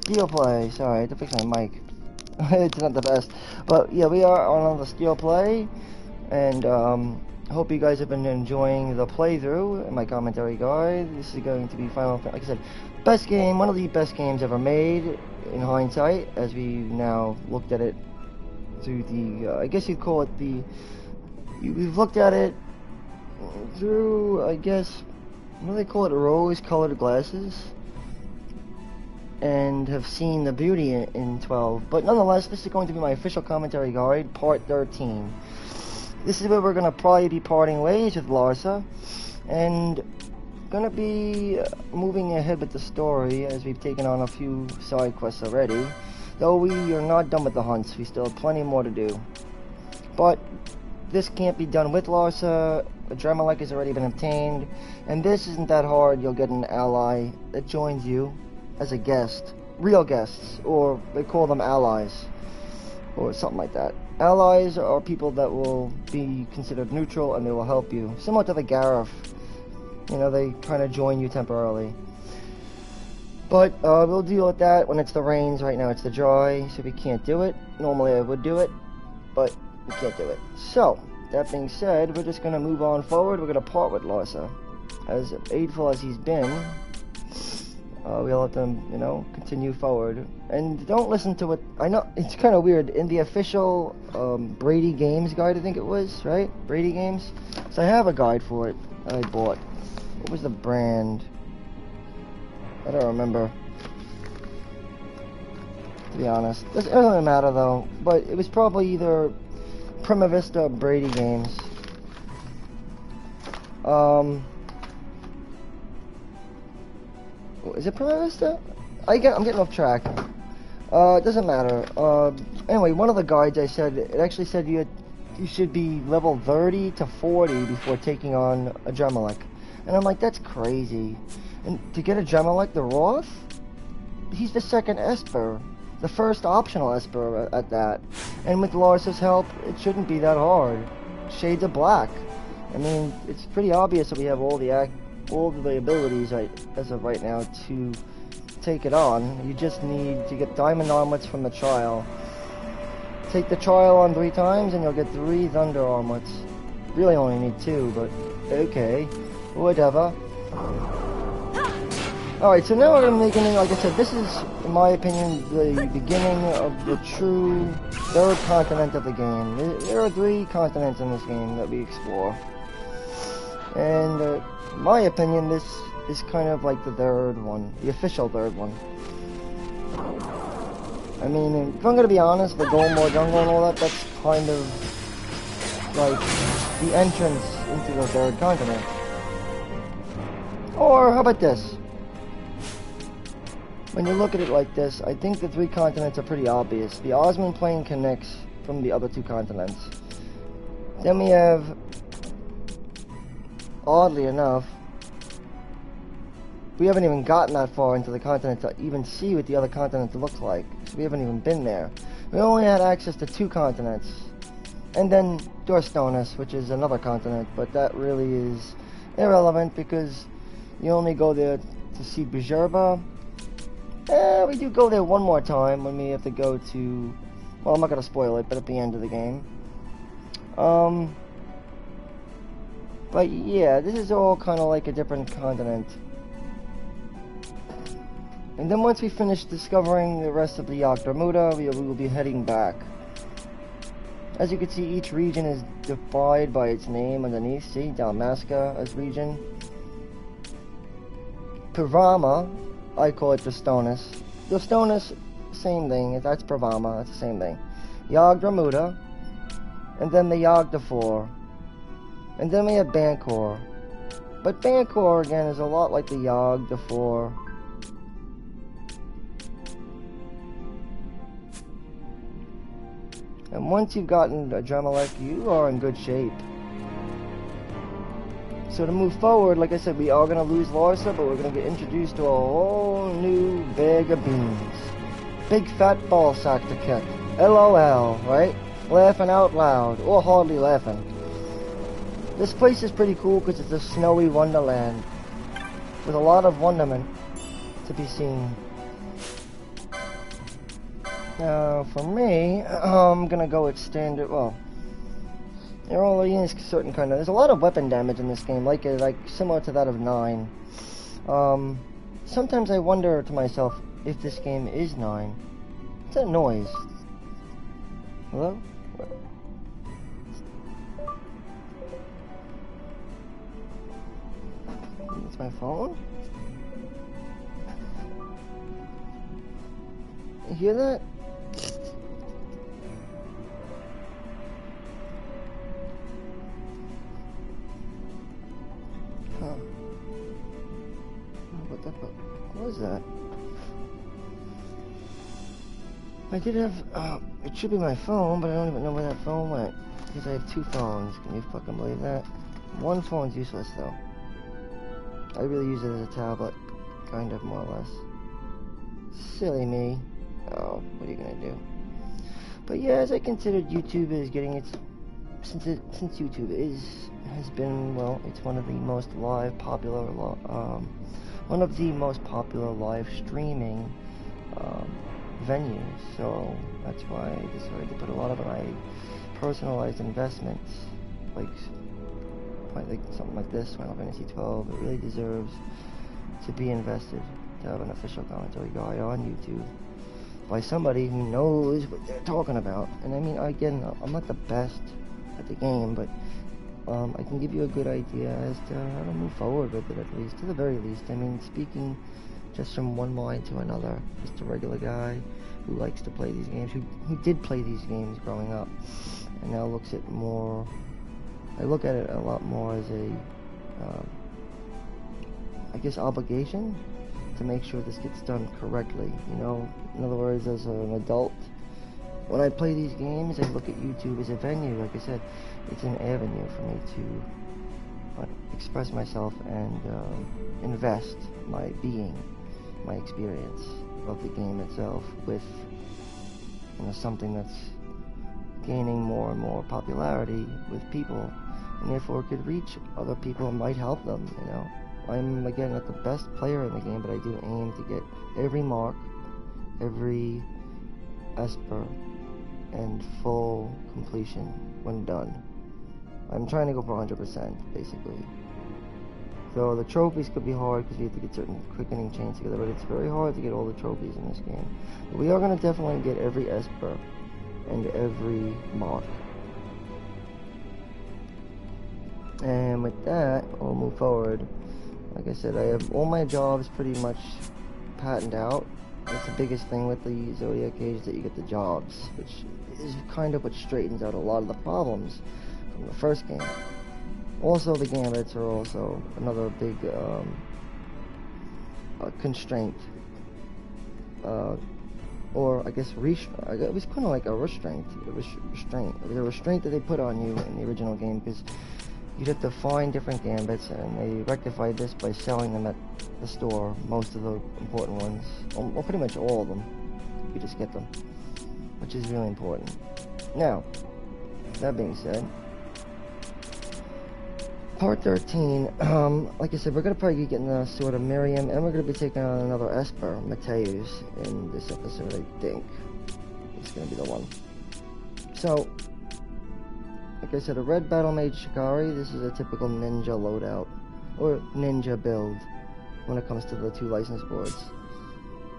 STEELEPLAY. Sorry, I had to fix my mic. It's not the best. But yeah, we are on the STEELEPLAY. And hope you guys have been enjoying the playthrough and my commentary guide. This is going to be Final Fantasy. Like I said, best game, one of the best games ever made in hindsight, as we now looked at it through the, I guess you'd call it the, we've looked at it through, I guess, what do they call it, rose-colored glasses, and have seen the beauty in 12. But nonetheless, this is going to be my official commentary guide, part 13. This is where we're going to probably be parting ways with Larsa, and going to be moving ahead with the story, as we've taken on a few side quests already. Though we are not done with the hunts, we still have plenty more to do. But this can't be done with Larsa. Adremalec has already been obtained, and this isn't that hard. You'll get an ally that joins you as a guest. Real guests, or they call them allies, or something like that. Allies are people that will be considered neutral, and they will help you. Similar to the Gareth. You know, they kind of join you temporarily. But we'll deal with that when it's the rains. Right now it's the dry, so we can't do it. Normally I would do it, but we can't do it. So, that being said, we're just going to move on forward. We're going to part with Larsa. As aidful as he's been, we'll let them, you know, continue forward. And don't listen to what, I know, it's kind of weird. In the official Brady Games guide, I think it was, right? Brady Games? So I have a guide for it that I bought. What was the brand? I don't remember, to be honest. It doesn't really matter though, but it was probably either Prima Vista or Brady Games. Is it Prima Vista? I'm getting off track. It doesn't matter. Anyway, one of the guides I said, it actually said you should be level 30 to 40 before taking on Adremalec. And I'm like, that's crazy. And to get Adremalec the Roth, he's the second Esper, the first optional Esper at that. And with Larsa's help, it shouldn't be that hard. Shades of Black. I mean, it's pretty obvious that we have all the abilities as of right now to take it on. You just need to get diamond armlets from the trial. Take the trial on 3 times, and you'll get 3 thunder armlets. Really only need 2, but okay, whatever. Alright, so now we're making it, like I said, this is, in my opinion, the beginning of the true 3rd continent of the game. There are 3 continents in this game that we explore. And, in my opinion, this is kind of like the 3rd one, the official 3rd one. I mean, if I'm gonna be honest, the Golmore Jungle and all that, that's kind of like the entrance into the 3rd continent. Or, how about this? When you look at it like this, I think the 3 continents are pretty obvious. The Osman Plain connects from the other 2 continents. Then we have, oddly enough, we haven't even gotten that far into the continent to even see what the other continents look like. So we haven't even been there. We only had access to 2 continents. And then Dorstonus, which is another continent, but that really is irrelevant because you only go there to see Bjerba. We do go there one more time when we have to go to, well, I'm not going to spoil it, but at the end of the game. But yeah, this is all kind of like a different continent. And then once we finish discovering the rest of the Yagdramuda, we will be heading back. As you can see, each region is defined by its name underneath. See, Dalmasca as region. Purvama, I call it Dostonus. Dostonus, same thing. That's Purvama. That's the same thing. Yagdramuda, and then the Yagdafor, and then we have Bancor. But Bancor again is a lot like the Yagdafor. And once you've gotten Adremalec, you are in good shape. So to move forward, like I said, we are going to lose Larsa, but we're going to get introduced to a whole new bag of beans. Big fat ball sack to kick. LOL, right? Laughing out loud, or hardly laughing. This place is pretty cool because it's a snowy wonderland with a lot of wonderment to be seen. Now, for me, I'm gonna go with standard. Well, there only is certain kind of. There's a lot of weapon damage in this game, like similar to that of 9. Sometimes I wonder to myself if this game is 9. What's that noise? Hello? It's my phone? You hear that? Huh. What was that? I did have, it should be my phone, but I don't even know where that phone went. Because I have 2 phones. Can you fucking believe that? One phone's useless, though. I really use it as a tablet. Kind of, more or less. Silly me. Oh, what are you gonna do? But yeah, as I considered, YouTube is getting its... Since YouTube has been, well, it's one of the most popular live streaming venues, so that's why I decided to put a lot of my personalized investments, like something like this, Final Fantasy XII. It really deserves to be invested, to have an official commentary guide on YouTube by somebody who knows what they're talking about. And I mean, again, I'm not the best at the game, but I can give you a good idea as to how to move forward with it, at least, to the very least. I mean, speaking just from one mind to another, just a regular guy who likes to play these games, who did play these games growing up, and now looks at more, I look at it a lot more as a, I guess, obligation to make sure this gets done correctly, you know? In other words, as an adult, when I play these games, I look at YouTube as a venue. Like I said, it's an avenue for me to express myself and invest my being, my experience of the game itself with, you know, something that's gaining more and more popularity with people, and therefore could reach other people and might help them, you know. I'm, again, not the best player in the game, but I do aim to get every mark, every Esper, and full completion when done. I'm trying to go for 100%, basically. So the trophies could be hard because you have to get certain quickening chains together, but it's very hard to get all the trophies in this game. But we are going to definitely get every Esper and every mark. And with that, we'll move forward. Like I said, I have all my jobs pretty much patented out. That's the biggest thing with the Zodiac Age, that you get the jobs, which is kind of what straightens out a lot of the problems from the first game. Also, the gambits are also another big constraint, or I guess it was kind of like a restraint. The restraint that they put on you in the original game, because you'd have to find different gambits, and they rectified this by selling them at the store, most of the important ones, well, pretty much all of them. You just get them, which is really important. Now, that being said, Part 13, like I said, we're going to probably be getting the Sword of Miriam, and we're going to be taking on another Esper, Mateus, in this episode, I think. It's going to be the one. So, like I said, a red Battle Mage Shikari, this is a typical ninja loadout, or ninja build, when it comes to the 2 license boards.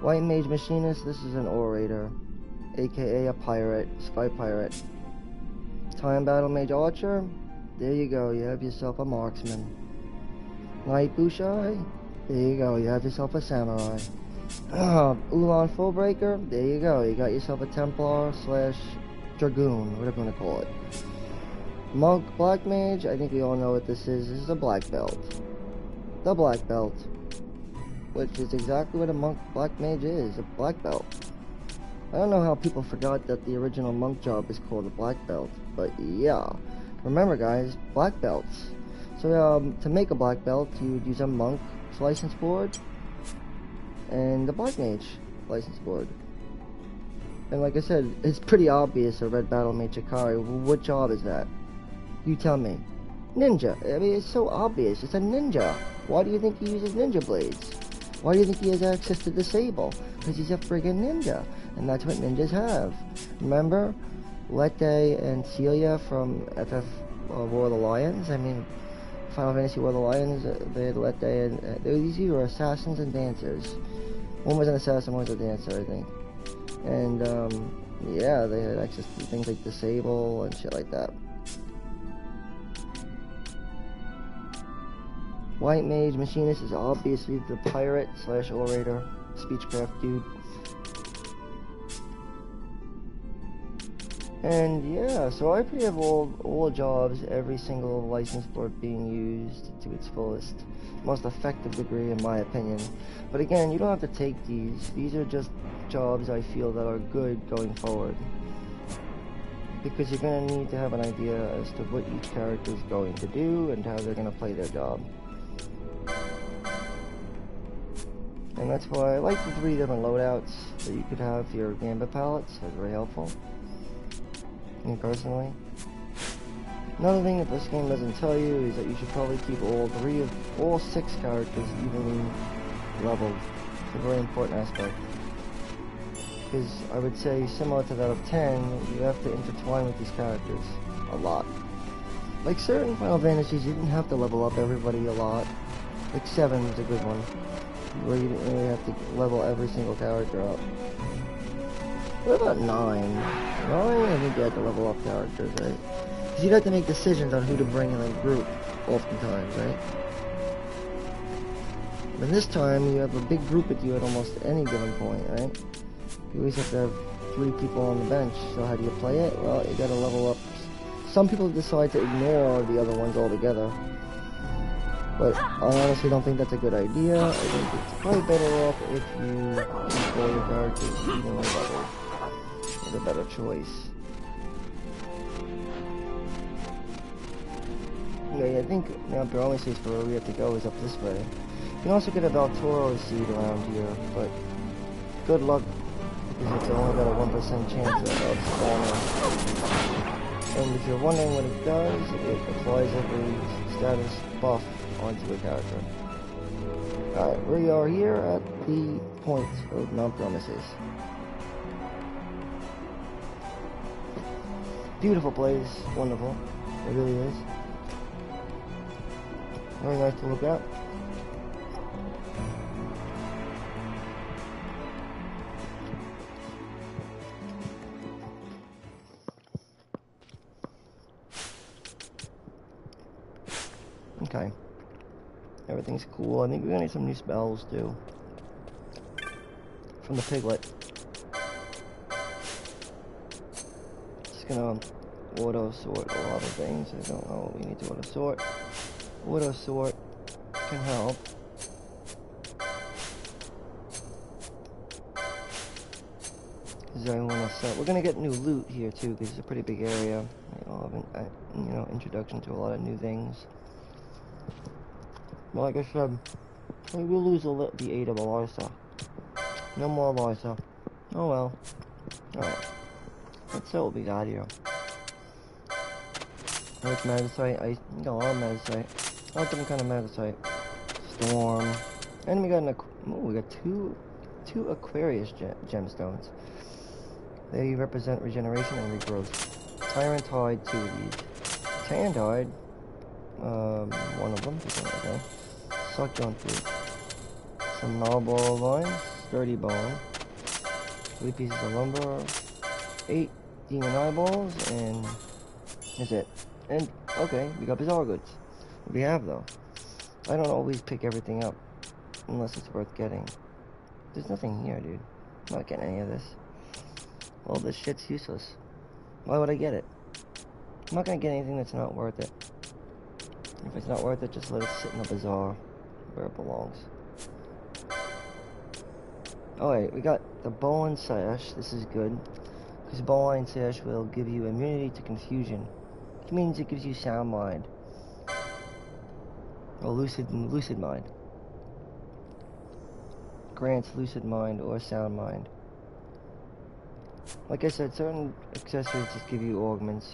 White Mage Machinist, this is an orator, aka a pirate, spy pirate. Time Battle Mage Archer, there you go, you have yourself a marksman. Light Bushai, there you go, you have yourself a samurai. Ulan Fullbreaker, there you go, you got yourself a Templar / Dragoon, whatever you want to call it. Monk Black Mage, I think we all know what this is. This is a black belt. The black belt. Which is exactly what a Monk Black Mage is, a black belt. I don't know how people forgot that the original monk job is called a black belt, but yeah. Remember guys, black belts. So to make a black belt, you would use a monk's license board and the black mage license board. And like I said, it's pretty obvious a red Battle Mage Shikari. What job is that? You tell me. Ninja. I mean, it's so obvious. It's a ninja. Why do you think he uses ninja blades? Why do you think he has access to disable? Because he's a friggin' ninja, and that's what ninjas have. Remember, Lette and Celia from FF War of the Lions? I mean, Final Fantasy War of the Lions, they had Lette and... these were assassins and dancers. One was an assassin, one was a dancer, I think. And, yeah, they had access to things like disable and shit like that. White Mage Machinist is obviously the pirate / orator, speechcraft dude. And yeah, so I pretty have all jobs, every single license board being used to its fullest, most effective degree in my opinion. But again, you don't have to take these. These are just jobs I feel that are good going forward. Because you're going to need to have an idea as to what each character is going to do and how they're going to play their job. And that's why I like the 3 different loadouts that you could have for your gambit palettes. That's very helpful. Me personally. Another thing that this game doesn't tell you is that you should probably keep all 6 characters evenly leveled. It's a very important aspect. Because I would say, similar to that of 10, you have to intertwine with these characters a lot. Like certain Final Fantasies, you didn't have to level up everybody a lot. Like 7 was a good one, where you didn't really have to level every single character up. What about 9? 9, I think you had to level up characters, right? Because you'd have to make decisions on who to bring in a group, oftentimes, right? But this time, you have a big group with you at almost any given point, right? You always have to have 3 people on the bench, so how do you play it? Well, you gotta level up. Some people decide to ignore the other ones altogether. But I honestly don't think that's a good idea. I think it's probably better off if you control your characters evenly leveled. It's a better choice. Yeah, I think the only place for where we have to go is up this way. You can also get a Valtoro seed around here, but good luck, because it's only got a 1% chance of spawning. And if you're wondering what it does, it applies every status buff onto a character. Alright, we are here at the point of Mount Promises. Beautiful place, wonderful. It really is. Very nice to look at. Okay. Everything's cool. I think we're gonna need some new spells too. From the piglet. Just gonna auto sort a lot of things. I don't know what we need to auto sort. Auto sort can help. Because I want to set. We're gonna get new loot here too, because it's a pretty big area. You know, introduction to a lot of new things. But like I said, we will lose the aid of Larsa. No more Larsa. Oh well. Alright. Let's see what we got here. Like Magnesite. I got a lot of Magnesite. I like different kind of Magnesite. Storm. And we got we got two Aquarius gemstones. They represent regeneration and regrowth. Tyrant Tide, 2 of these. Tandide, one of them. Okay. Succulent Fruit. Some Gnarlball Vines, Sturdy Bone. 3 pieces of lumber. 8 Demon Eyeballs, and that's it. And, okay, we got Bizarre Goods. What we have, though. I don't always pick everything up, unless it's worth getting. There's nothing here, dude. I'm not getting any of this. All this shit's useless. Why would I get it? I'm not gonna get anything that's not worth it. If it's not worth it, just let it sit in the bazaar where it belongs. Alright, we got the Bowline Sash. This is good. Because Bowline Sash will give you immunity to confusion. Which means it gives you sound mind. Or lucid mind. Grants lucid mind or sound mind. Like I said, certain accessories just give you augments,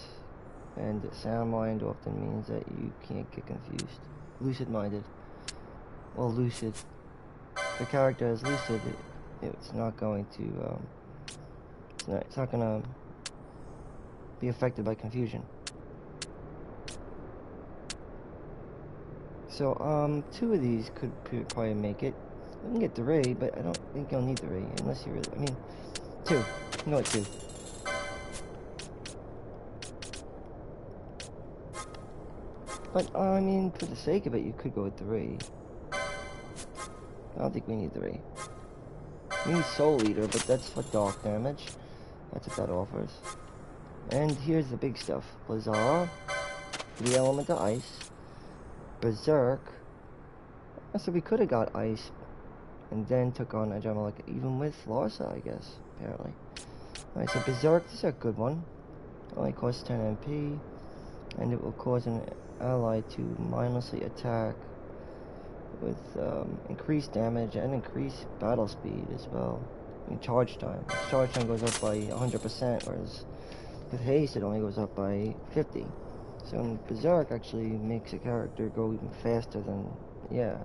and sound mind often means that you can't get confused. Lucid minded. Or lucid. the character is lucid, it's not going to, it's not gonna be affected by confusion. So, 2 of these could probably make it. You can get 3, but I don't think you'll need 3, unless you really, I mean, 2. You know what, 2. But, I mean, for the sake of it, you could go with 3. I don't think we need 3. We need Soul Eater, but that's for dark damage. That's what that offers. And here's the big stuff. Blizzara, the element of ice. Berserk. So we could have got ice and then took on a Agamalik, even with Larsa, I guess, apparently. Alright, so Berserk, this is a good one. Only costs 10 MP, and it will cause an ally to mindlessly attack with increased damage and increased battle speed as well. I mean, charge time. Charge time goes up by 100%, whereas with haste it only goes up by 50. So Berserk actually makes a character go even faster than, yeah.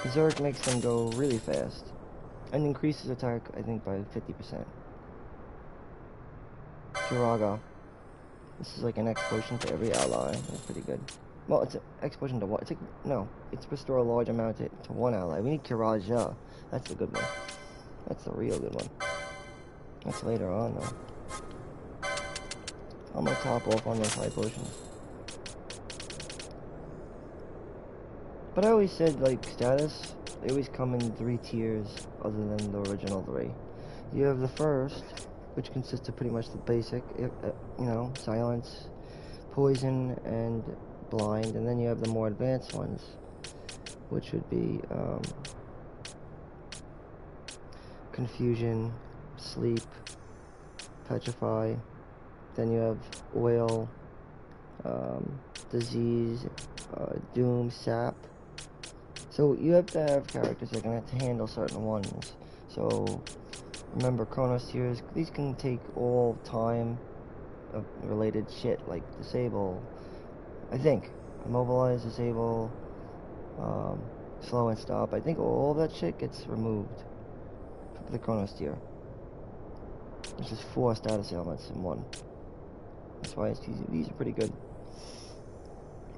Berserk makes them go really fast. And increases attack, I think, by 50%. Kiraga. This is like an X potion to every ally. That's pretty good. Well, it's an X potion to what? It's like, no, it's restore a large amount to 1 ally. We need Kiraja. That's the good one. That's the real good one. That's later on, though. I'm gonna top off on those high potions. But I always said, like, status, they always come in 3 tiers other than the original 3. You have the first, which consists of pretty much the basic, you know, silence, poison, and blind. And then you have the more advanced ones, which would be confusion, sleep, petrify. Then you have oil, disease, doom, sap. So you have to have characters that are going to have to handle certain ones. So remember, Chronos tiers, these can take all time of related shit, like disable, I think, immobilize, disable, slow and stop. I think all that shit gets removed for the Chronos tier. There's just 4 status elements in 1. That's why it's easy. These are pretty good.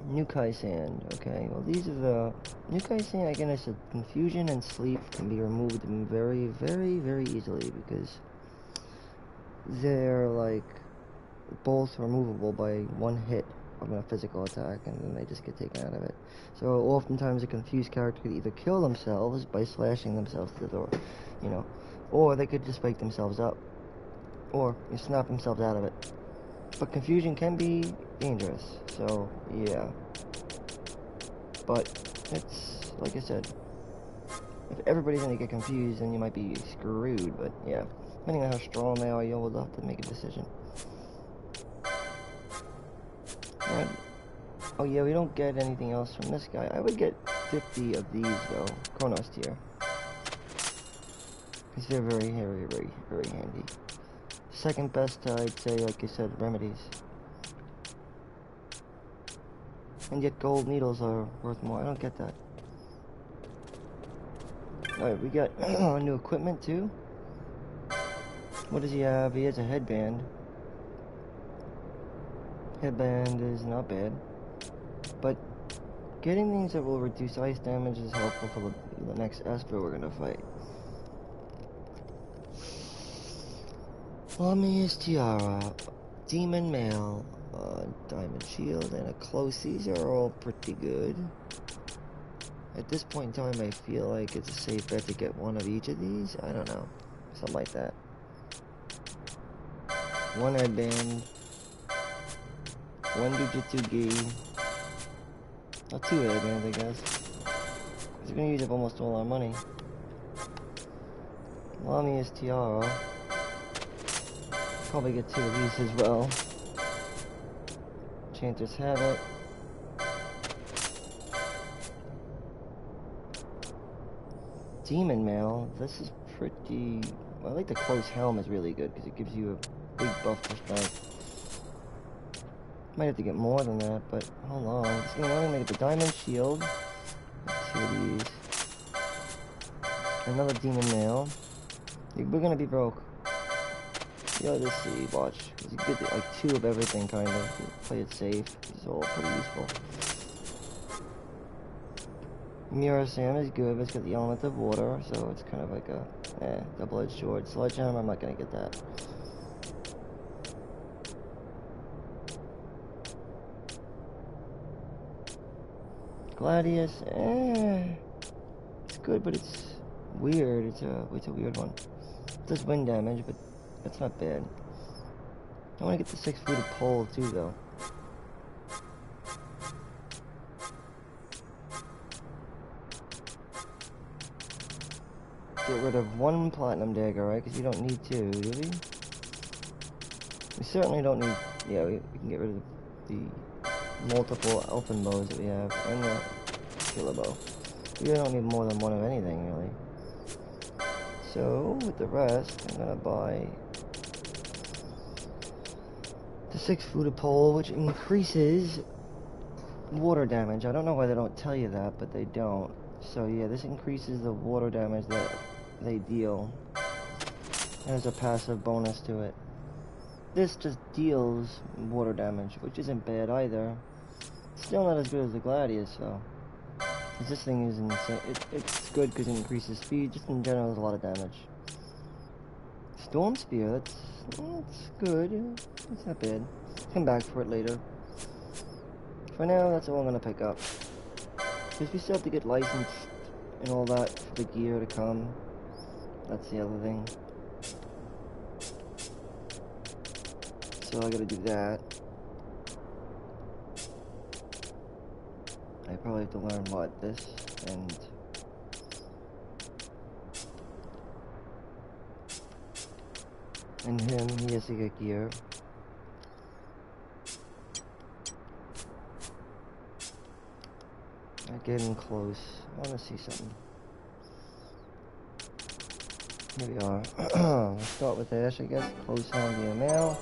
Nukai Sand. Okay, well these are the... Nukai Sand, again, I said confusion and sleep can be removed very, very, very easily because they're like both removable by 1 hit of a physical attack, and then they just get taken out of it. So oftentimes a confused character could either kill themselves by slashing themselves to the door, you know, or they could just wake themselves up, or snap themselves out of it. But confusion can be dangerous, so yeah. But it's, like I said, if everybody's gonna get confused, then you might be screwed, but yeah. Depending on how strong they are, you'll have to make a decision. And, oh yeah, we don't get anything else from this guy. I would get 50 of these, though, Chronos tier. Because they're very, very, very, very handy. Second best, I'd say, like I said, remedies. And yet gold needles are worth more. I don't get that. Alright, we got new equipment too. What does he have? He has a headband. Headband is not bad. But getting things that will reduce ice damage is helpful for the next Esper we're gonna fight. Lamia's Tiara, Demon Mail, Diamond Shield, and a Close. These are all pretty good. At this point in time, I feel like it's a safe bet to get 1 of each of these. I don't know. Something like that. 1 headband. 1 Jujutsu Gi. Not 2 headbands, I guess. Because we're going to use up almost all our money. Lamia's Tiara. Probably get 2 of these as well. Enchanter's Habit. Demon Mail. This is pretty... I like the Close Helm is really good because it gives you a big buff for strength. Might have to get more than that, but hold on. It's going to only make the Diamond Shield. 2 of these. Another demon male. We're gonna be broke. Yeah, let's see, watch. You get like 2 of everything, kind of. Play it safe. It's all pretty useful. Mirror Sam is good, but it's got the element of water, so it's kind of like a, double-edged sword. Sledgehammer, I'm not gonna get that. Gladius, it's good, but it's weird. It's a weird one. It does wind damage, but that's not bad. I want to get the 6-footed pole too, though. Get rid of 1 platinum dagger, right? Because you don't need 2, do we? We certainly don't need. Yeah, we can get rid of the multiple elfin bows that we have, and the killer bow. We really don't need more than 1 of anything, really. So, with the rest, I'm gonna buy the 6-footed pole, which increases water damage. I don't know why they don't tell you that, but they don't. So yeah, this increases the water damage that they deal. There's a passive bonus to it. This just deals water damage, which isn't bad either. Still not as good as the Gladius, though. Because this thing is insane. It's good because it increases speed. Just in general, there's a lot of damage. Storm Spear, that's good. It's not bad. Come back for it later. For now, that's all I'm gonna pick up. Because we still have to get licensed and all that for the gear to come. That's the other thing. So I gotta do that. I probably have to learn what this and him, he has to get gear. I'm getting close. I want to see something. Here we are. Let's start with Ash, I guess. Close home via mail.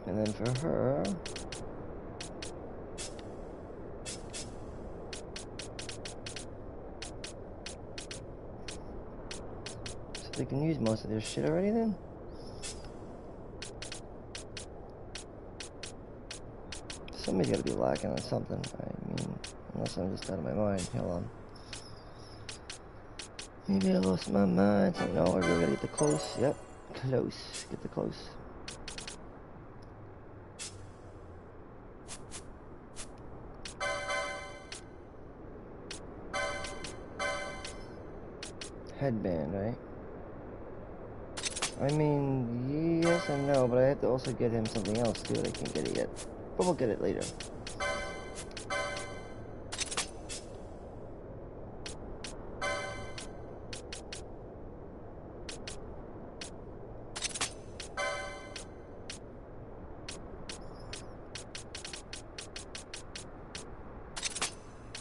And then for her, so they can use most of their shit already then? Somebody's gotta be lacking on something. I mean, unless I'm just out of my mind. Hold on. Maybe I lost my mind. So no, I really gotta get the close. Yep, close. Get the close. Headband, right? I mean, yes and no, but I have to also get him something else too. I can't get it yet. But we'll get it later.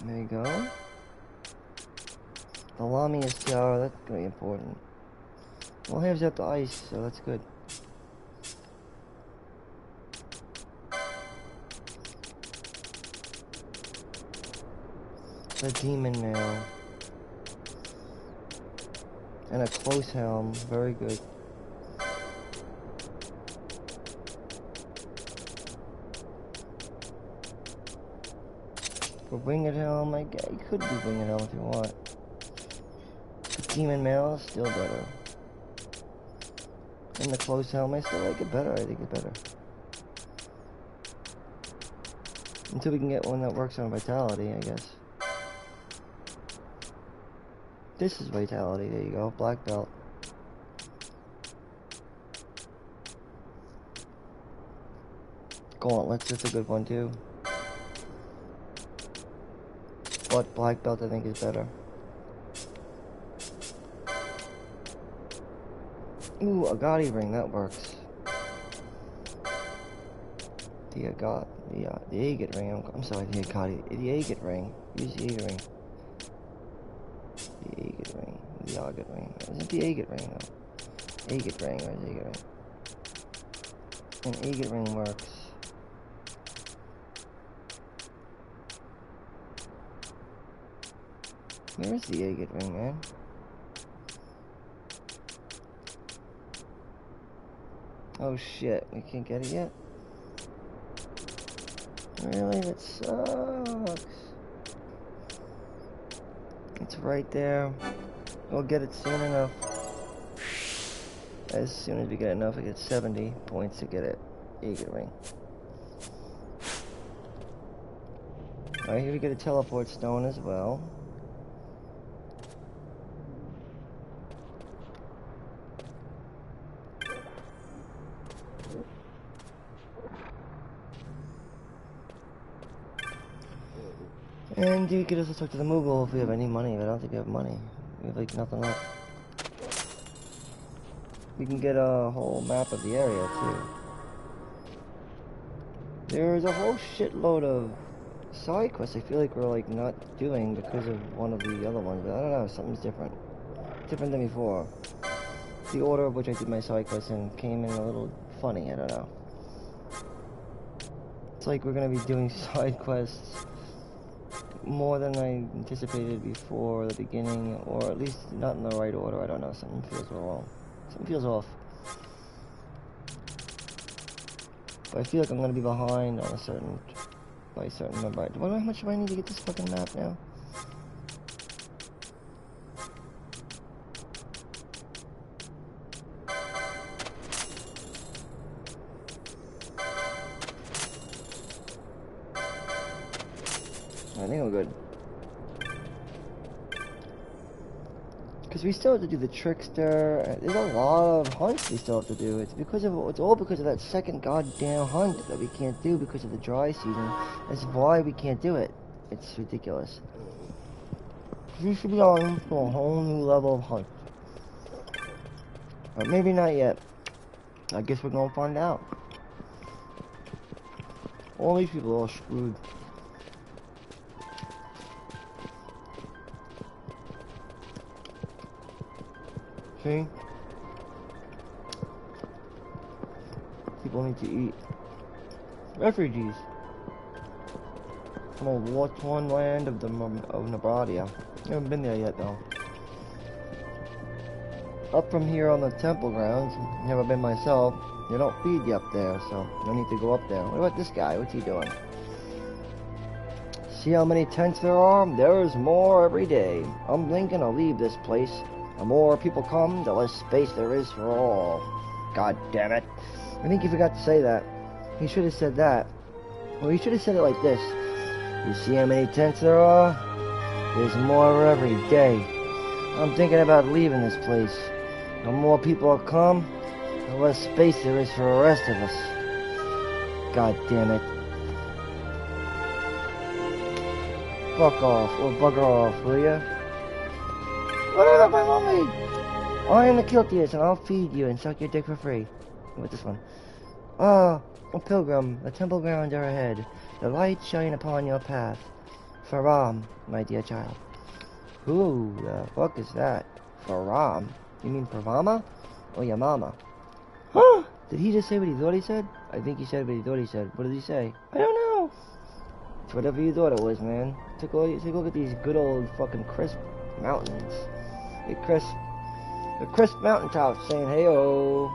There you go. The Lamia's tiara, that's gonna be important. Well, here's up the ice, so that's good. The demon nail. And a close helm, very good. For winged helm, you could do winged helm if you want. The demon mail is still better. And the close helm, I still like it better. I think it's better. Until we can get one that works on vitality, I guess. This is vitality, there you go, black belt. Gauntlets, that's a good one too. But black belt I think is better. Ooh, a Agati ring, that works. The agate ring, I'm sorry, the agate ring. Use the agate ring. The agate ring. The agate ring. Isn't the agate ring though? Agate ring, where's the agate ring? An agate ring works. Where's the agate ring, man? Oh shit, we can't get it yet? Really? That sucks. It's right there. We'll get it soon enough. As soon as we get enough, we get 70 points to get it. Agate ring. Alright, here we get a teleport stone as well. And you could also talk to the Moogle if we have any money, but I don't think we have money. We have like nothing left. We can get a whole map of the area too. There's a whole shitload of side quests I feel like we're like not doing because of one of the other ones, but I don't know, something's different. Different than before. The order of which I did my side quests in came in a little funny, I don't know. It's like we're gonna be doing side quests more than I anticipated before the beginning, or at least not in the right order, I don't know, something feels wrong. Something feels off. But I feel like I'm gonna be behind on a certain, by a certain number. I wonder how much do I need to get this fucking map now? I think I'm good. Because we still have to do the trickster. There's a lot of hunts we still have to do. It's all because of that second goddamn hunt that we can't do because of the dry season. That's why we can't do it. It's ridiculous. We should be on to a whole new level of hunt. Or maybe not yet. I guess we're gonna find out. All these people are screwed. See? People need to eat. Refugees from a war-torn land of Nebradia. I haven't been there yet though. Up from here on the temple grounds, never been myself. They don't feed you up there, so no need to go up there. What about this guy? What's he doing? See how many tents there are? There's more every day. I'm thinking I'll leave this place. The more people come, the less space there is for all. God damn it. I think he forgot to say that. He should have said that. Well, he should have said it like this. You see how many tents there are? There's more every day. I'm thinking about leaving this place. The more people come, the less space there is for the rest of us. God damn it. Fuck off, or bugger off, will ya? What up, my mommy? I am the guiltiest, and I'll feed you and suck your dick for free. What's this one? Ah, a pilgrim, the temple grounds are ahead. The light shine upon your path. Faram, my dear child. Who the fuck is that? Faram? You mean Pravama? Or your mama? Huh? Did he just say what he thought he said? I think he said what he thought he said. What did he say? I don't know. It's whatever you thought it was, man. Take a look at these good old fucking crisp mountains. The crisp mountaintops saying, hey-oh.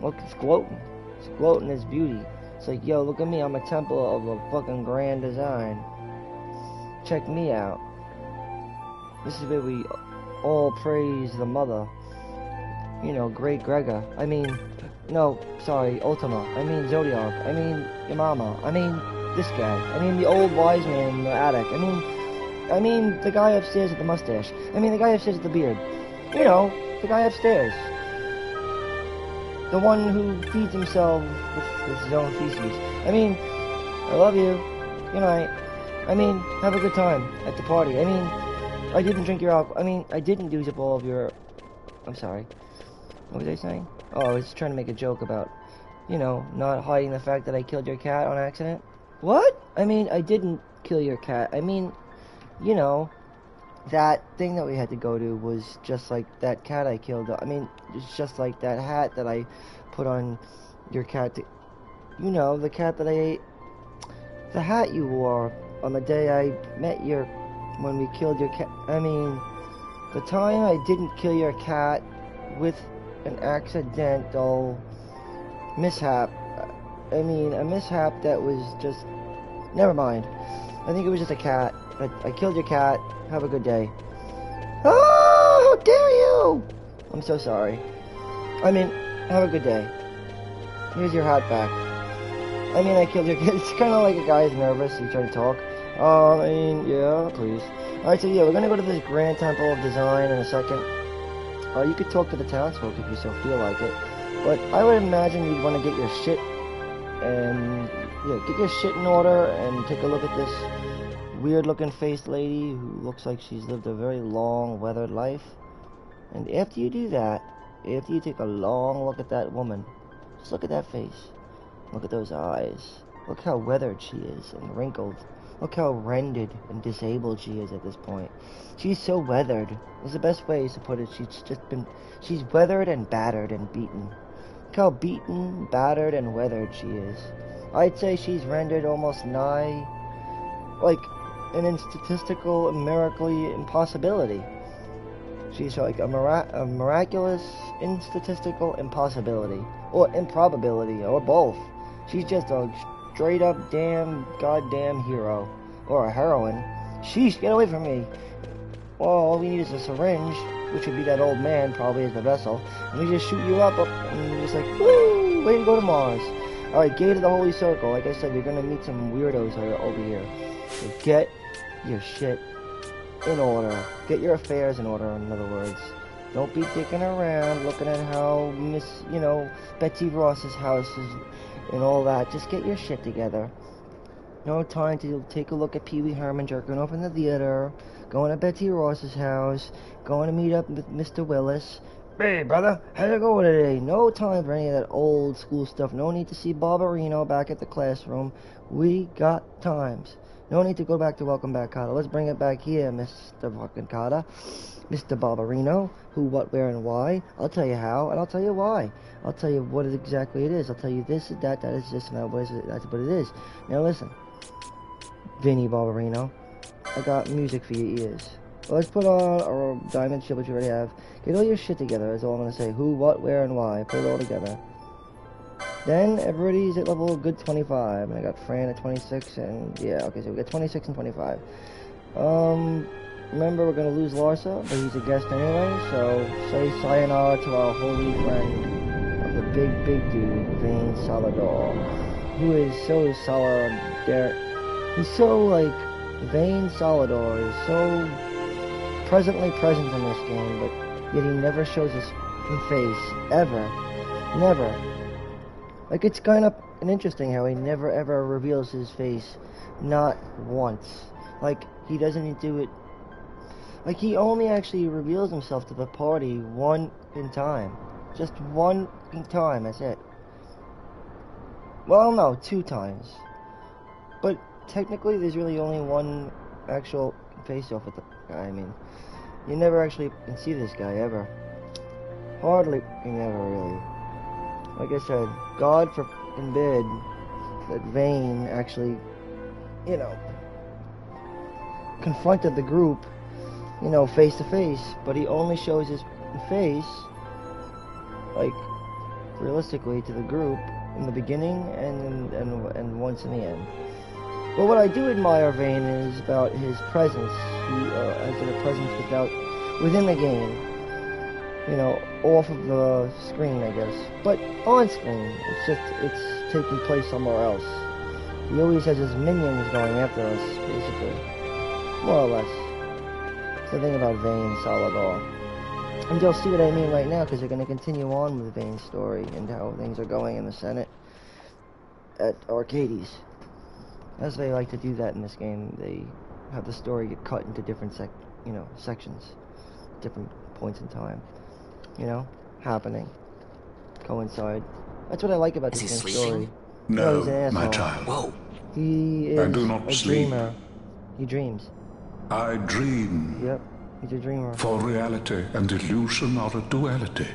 Look, it's gloating. It's gloating its beauty. It's like, yo, look at me. I'm a temple of a fucking grand design. Check me out. This is where we all praise the mother. You know, Great Grega. I mean, no, sorry, Ultima. I mean, Zodiac. I mean, your mama. I mean, this guy. I mean, the old wise man in the attic. I mean, the guy upstairs with the mustache. I mean, the guy upstairs with the beard. You know, the guy upstairs. The one who feeds himself with his own feces. I mean, I love you. Good night. I mean, have a good time at the party. I mean, I didn't drink your alcohol. I mean, I didn't use up all of your... I'm sorry. What was I saying? Oh, I was trying to make a joke about, you know, not hiding the fact that I killed your cat on accident. What? I mean, I didn't kill your cat. I mean, you know, that thing that we had to go to was just like that cat I killed. I mean, it's just like that hat that I put on your cat. You know, the cat that I ate. The hat you wore on the day I met your when we killed your cat. I mean, the time I didn't kill your cat with an accidental mishap. I mean, a mishap that was just... Never mind. I think it was just a cat. I killed your cat. Have a good day. Oh, how dare you! I'm so sorry. I mean, have a good day. Here's your hat back. I mean, I killed your cat. It's kind of like a guy's nervous. He's trying to talk. I mean, yeah, please. Alright, so yeah, we're gonna go to this Grand Temple of Design in a second. You could talk to the townsfolk if you so feel like it. But I would imagine you'd want to get your shit and... Yeah, get your shit in order and take a look at this weird-looking faced lady who looks like she's lived a very long, weathered life. And after you do that, after you take a long look at that woman, just look at that face. Look at those eyes. Look how weathered she is and wrinkled. Look how rendered and disabled she is at this point. She's so weathered. Is the best way to put it. She's weathered and battered and beaten. Look how beaten, battered, and weathered she is. I'd say she's rendered almost nigh, like, an statistical, miraculously impossibility. She's like a miraculous, statistical impossibility, or improbability, or both. She's just a straight up damn goddamn hero, or a heroine. Sheesh, get away from me. Well, all we need is a syringe, which would be that old man, probably, as the vessel, and we just shoot you up, and you're just like, woo, way to go to Mars. Alright, Gate of the Holy Circle. Like I said, you're gonna meet some weirdos over here. So get your shit in order. Get your affairs in order, in other words. Don't be dicking around looking at how Betsy Ross's house is and all that. Just get your shit together. No time to take a look at Pee Wee Herman jerking off in the theater, going to Betsy Ross's house, going to meet up with Mr. Willis. Hey, brother, how's it going today? No time for any of that old school stuff. No need to see Barbarino back at the classroom. We got times. No need to go back to Welcome Back, Carter. Let's bring it back here, Mr. fucking Carter. Mr. Barbarino. Who, what, where, and why. I'll tell you how, and I'll tell you why. I'll tell you what exactly it is. I'll tell you this, that is this, and that's what it is. Now listen, Vinny Barbarino, I got music for your ears. Let's put on our diamond shield, which you already have. Get all your shit together, that's all I'm going to say. Who, what, where, and why. Put it all together. Then, everybody's at level good 25. And I got Fran at 26, and yeah, okay, so we got 26 and 25. Remember, we're going to lose Larsa, but he's a guest anyway, so say sayonara to our holy friend of the big dude, Vane Salador, who is so he's so, like, Vane Salador is so presently present in this game, but yet he never shows his face, ever. Never. Like, it's kind of interesting how he never ever reveals his face, not once. Like, he doesn't do it, like, he only actually reveals himself to the party one time. Just one time, that's it. Well, no, 2 times. But technically, there's really only one actual face-off with the guy. I mean, you never actually can see this guy ever. Hardly, you never really. Like I said, God forbid that Vane actually, confronted the group, face to face. But he only shows his face, like, realistically, to the group in the beginning and once in the end. But what I do admire Vane is about his presence. He has a presence within the game. Off of the screen, I guess. But on screen, it's taking place somewhere else. He always has his minions going after us, basically. More or less. It's the thing about Vane Salador. And you'll see what I mean right now, because they're going to continue on with Vane's story and how things are going in the Senate at Arcades. As they like to do that in this game, they have the story get cut into different sections, different points in time, happening, coincide. That's what I like about this game's story. No, he's an asshole. my child. Whoa. He is I do not a sleep. dreamer. He dreams. I dream. Yep, he's a dreamer. For reality and illusion are a duality.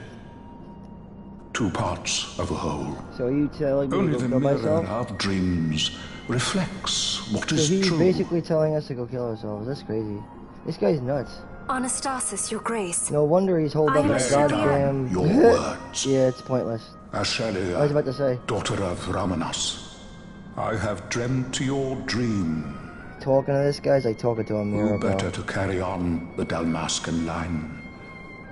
two parts of a whole. So are you telling me Only to the go kill mirror myself? of dreams reflects what So is he's true. basically telling us to go kill ourselves. That's crazy. This guy's nuts. Anastasis, your grace. No wonder he's holding I up am a Ashelia. goddamn... Your words. Yeah, it's pointless. Ashelia, I was about to say. daughter of Ramanas, I have dreamt your dream. Talking to this guy's like talking to a mirror, Who bro. better to carry on the Dalmascan line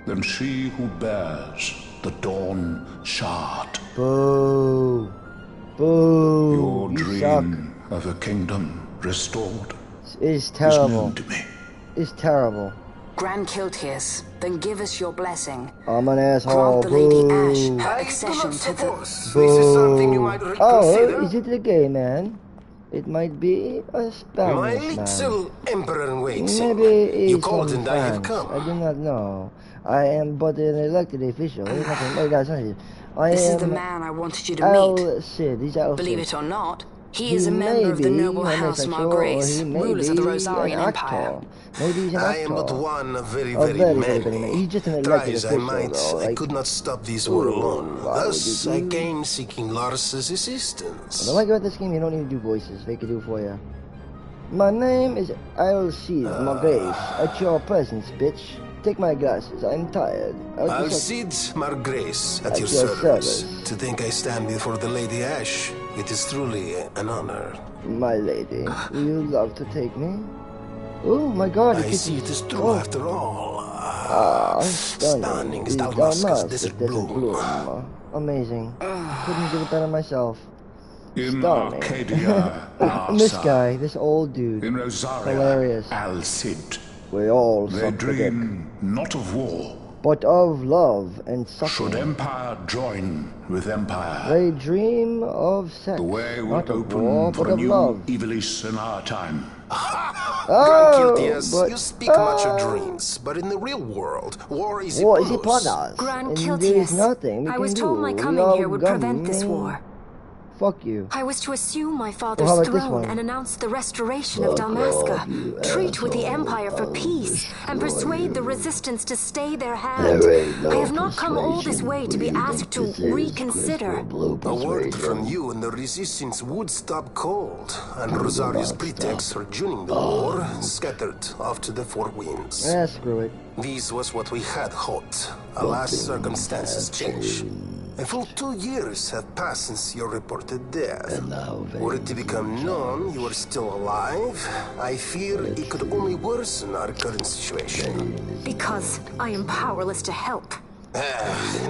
than she who bears the Dawn Shard? Boo. Boo. Your You dream of a kingdom restored suck. It's is terrible. known to me. It's terrible. Grand Kiltius, then give us your blessing. I'm an asshole. Grant the Lady Boo. Ashe her I do accession not to the... suppose this is something you might reconsider. Oh, is it the gay man? It might be a My Spanish man. little emperor in waiting. Maybe You he's called from and I have France. come. I do not know. I am but an elected official. There's nothing. Wait, that's not it. I This am is the man I wanted you to meet. Al Cid. He's Al Cid. Believe it or not, he is a member of the noble house Margrace, rulers of the Rosarian Empire. Maybe he's an I am actor. but one of very, A very, very many. many. He's just an Try elected as I official, might, though. I Like, could not stop this war alone. why would Thus, you I do? came seeking Lars's assistance. what I like about this game, you don't need to do voices. They can do it for you. My name is Al Cid Margrace. At your presence, bitch. Take my glasses. I'm tired. Alcide Margrace at your service. To think I stand before the Lady Ashe, it is truly an honor. My lady, will you love to take me? Oh my god, I see it is true after all. Stunning is Damascus desert bloom. Amazing. Couldn't give it better myself. In Stunning. Arcadia, And this Larsa. guy, this old dude, In Rosaria, hilarious. Al Cid. We all They suck the dick, dream not of war. but of love and Should sucking. empire join with empire, They dream of sex, the way will not of open war, for but a of new love. Evilise in our time. Kiltius, but- you speak much of dreams, but in the real world, war is War is upon upon us. us, Grand and Kiltius, there's nothing we I can was do. told my We coming all here would prevent this war. Fuck you. I was to assume my father's How about this throne one? and announce the restoration of Dalmasca, treat with the Empire for peace, and persuade the resistance to stay their hand. I have not come all this way to be asked to reconsider. A word from you and the resistance would stop cold, and Rosaria's pretext for joining the war scattered off to the four winds. Screw it. This was what we had hoped. Alas, circumstances change. A full 2 years have passed since your reported death. Were it to become known you are still alive, I fear it could only worsen our current situation. Because I am powerless to help.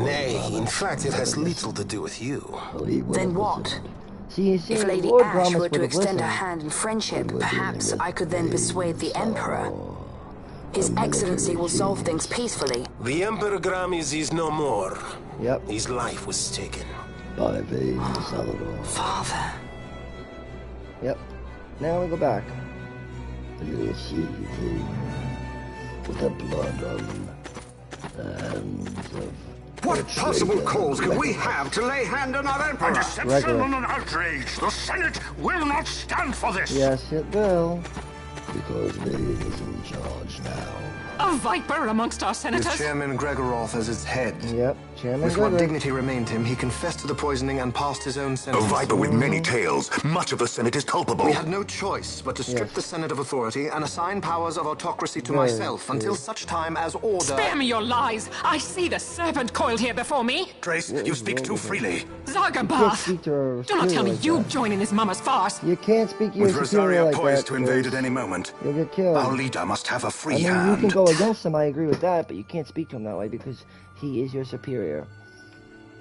Nay, in fact, it has little to do with you. Then what? See, you see, If Lady Lord Ashe Promise were would to have extend her listened. hand in friendship, perhaps I could then persuade the Emperor. His Excellency will solve things peacefully. The Emperor Gramis is no more. Yep. His life was taken. Father. Yep. Now we go back. You'll see with the blood of the hands of... What possible cause could we have to lay hand on our emperor? A deception Regular. and an outrage. The Senate will not stand for this. Yes, it will. because Vane is in charge now. A viper amongst our senators? With Chairman Gregoroth as its head. Yep, Chairman With what Gregor. dignity remained him, he confessed to the poisoning and passed his own A sentence. viper with many tails. Much of the Senate is culpable. We had no choice but to strip Yes. the Senate of authority and assign powers of autocracy to Very myself until good. such time as order... Spare me your lies! I see the serpent coiled here before me! Trace, you speak too freely. Can't Zargabath! speak to her Do not tell me like you that. join in this mama's farce! You can't speak your With superior Rosaria like poised that, to invade because at any moment, you'll get killed. our leader must have a I free mean, hand. you can go against him, I agree with that, but you can't speak to him that way because he is your superior.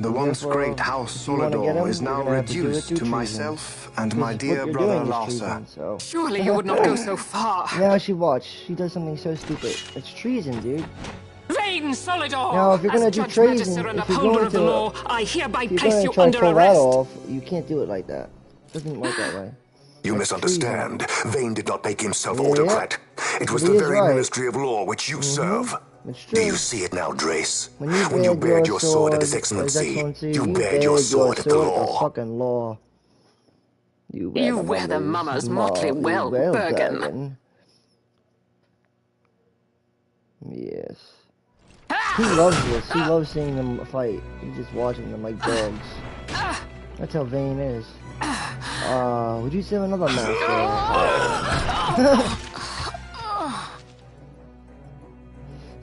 The once Therefore, great House if you wanna get Solidor him, is you're now gonna have to do it reduced through to treason. myself and Because my what dear you're brother doing is Larsa. treason, so. Surely you would not go so far! Now she watch. She does something so stupid. It's treason, dude. Vain Solidor! Now, if you're gonna As do Judge treason, Magister and if you're upholder going of the to- law, I hereby If you're place gonna you try to under pull that arrest! off, you can't do it like that. It doesn't work that way. You That's misunderstand. Vane did not make himself Yeah. autocrat. It was He the is very right. Ministry of Law which you serve. It's Do true. you see it now, Drace? When you bared bared your sword at His His Excellency, Excellency, you bared your sword at the law. fucking law. You wear You wear the mama's motley well, Bergen. Yes. Ah! He loves this. He loves seeing them fight. He's just watching them like dogs. That's how Vayne is. Would you say another master?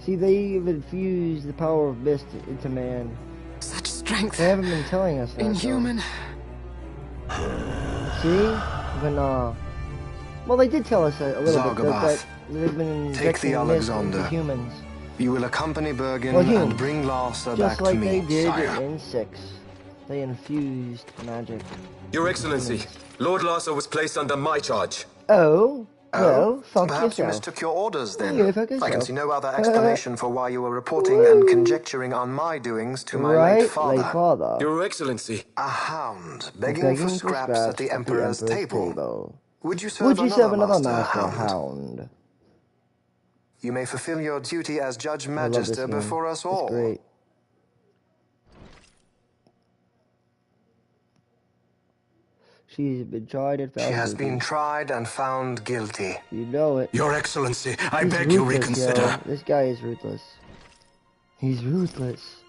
See, they've infused the power of mist into man. Such strength. They haven't been telling us that. Inhuman. See? But well, they did tell us a little bit that they've been injecting mist into humans. You will accompany Bergen and bring Larsa back to me. Just like they did in 6. They infused magic. Your Excellency, Lord Larsa was placed under my charge. Oh? Well, fuck perhaps yourself. You mistook your orders then. Yeah, fuck yourself. I can see no other explanation for why you were reporting and conjecturing on my doings to my late father. Your Excellency. A hound begging for scraps at the Emperor's table. Would you serve another master hound? You may fulfill your duty as Judge Magister before us all. That's great. She's been tried and found She has been tried and found guilty. You know it. Your Excellency, I beg you reconsider. Yo. This guy is ruthless. He's ruthless.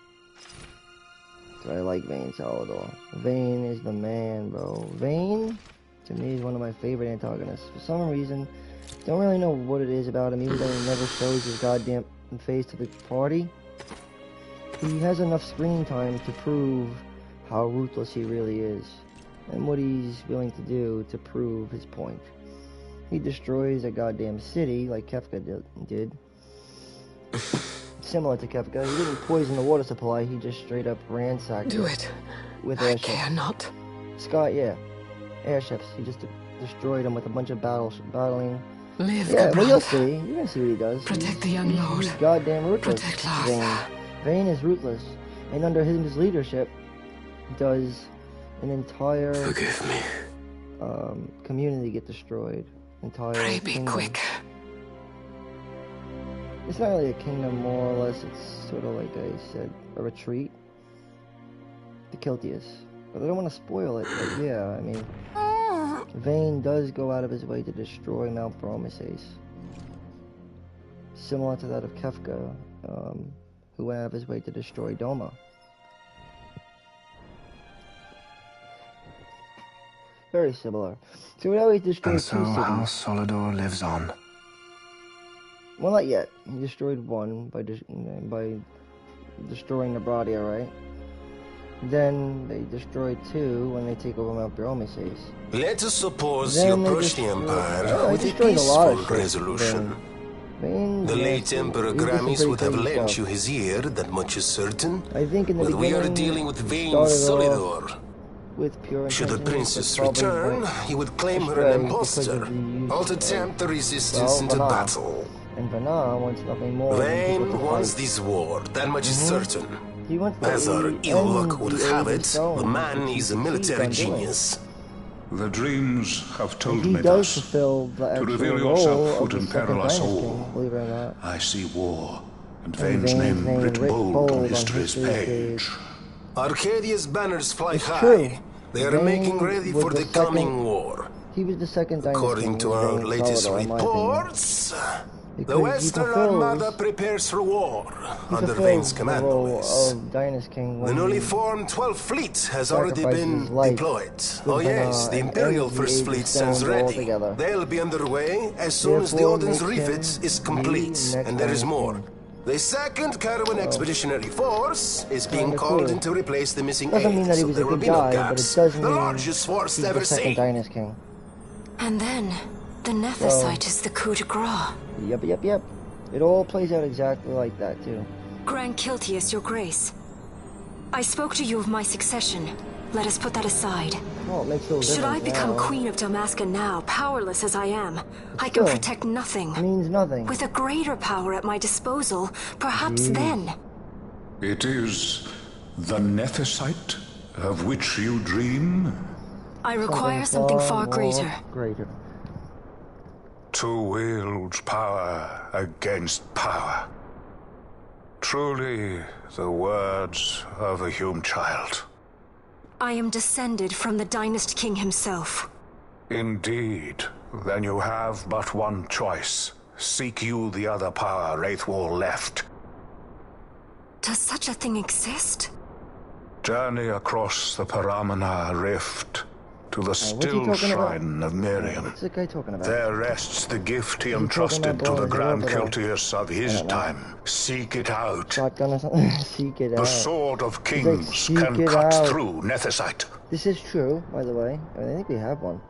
That's why I like Vayne Salvador. Vayne is the man, bro. Vayne, to me, is one of my favorite antagonists. For some reason, don't really know what it is about him, even though he never shows his goddamn face to the party. He has enough screen time to prove how ruthless he really is, and what he's willing to do to prove his point. He destroys a goddamn city like Kefka did. Similar to Kefka, he didn't poison the water supply, he just straight up ransacked it. With airships. I care not. Scott, yeah. Airships. He just destroyed them with a bunch of battling. Live, well, you'll see. You're gonna see what he does. Protect the young lord. He's goddamn ruthless. Protect Larsa. Vayne is ruthless. And under his leadership, does an entire community get destroyed. Pray be quick. It's not really a kingdom, more or less. It's sort of like I said, a retreat. The Kiltius. But I don't want to spoil it, but yeah, I mean, Vayne does go out of his way to destroy Mount Promises. Similar to that of Kefka, who went out of his way to destroy Doma. Very similar. So we always destroyed two cities. House Solidor lives on. Well, not yet. He destroyed one by destroying Nabradia, right? Then they destroyed 2 when they take over Mount Promises. Let us suppose you approach the Empire with a peaceful resolution. The late Emperor Gramis would have lent you his ear, that much is certain. I think in the beginning, we are dealing with Vayne Solidor. Should the princess return, he would claim her an impostor, or to tempt the resistance into battle. And Vana wants nothing more. Vayne wants this war, that much is certain. As our ill luck would have it, the man is a military genius. The dreams have told me thus. To reveal yourself would imperil us all. I see war, and Vayne's name writ bold on history's page. Arcadia's banners fly high. They are making ready for the coming war. He was the second dynasty. According to our latest reports, the Western Armada prepares for war under Vayne's command. The newly formed 12th Fleet has already been deployed. Oh yes, the Imperial First Fleet stands ready. They'll be underway as soon as the Odin's refit is complete, and there is more. The 2nd Caravan Expeditionary Force is being called in to replace the missing aid, so there will be no gaps. The largest force ever seen. And then, the Nephesite is the coup de grace. Yep. It all plays out exactly like that, too. Grand Kiltius, your grace. I spoke to you of my succession. Let us put that aside. Well, it makes no difference. Should I become Queen of Dalmasca now, powerless as I am, I can protect nothing. Means nothing. With a greater power at my disposal, perhaps then. It is the Nephesite of which you dream? I require something far greater. To wield power against power. Truly, the words of a Hume child. I am descended from the Dynast King himself. Indeed. Then you have but one choice. Seek you the other power Wraithwall left. Does such a thing exist? Journey across the Paramana Rift to the still shrine of Miriam. What's the guy talking about? There rests the gift he entrusted to the Grand Kiltius of his time. Seek it out. Shotgun or something? Seek it out. The Sword of Kings can cut through Nethicite. This is true, by the way. I think we have one,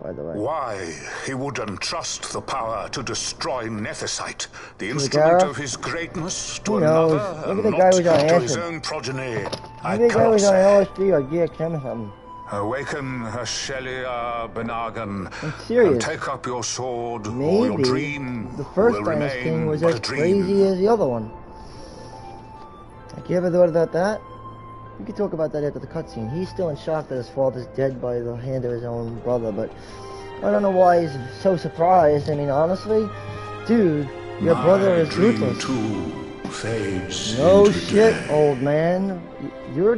by the way. Why he would entrust the power to destroy Nethicite, the instrument of his greatness, to another, and not to his own progeny, I cannot say. Awaken Shelia Benagan and take up your sword, or your dream the first will Dynasty King remain was but as a dream. crazy as the other one. Like, you ever thought about that? We could talk about that after the cutscene. He's still in shock that his father's dead by the hand of his own brother, but I don't know why he's so surprised. I mean, honestly, dude, your brother is ruthless. No shit, old man. Your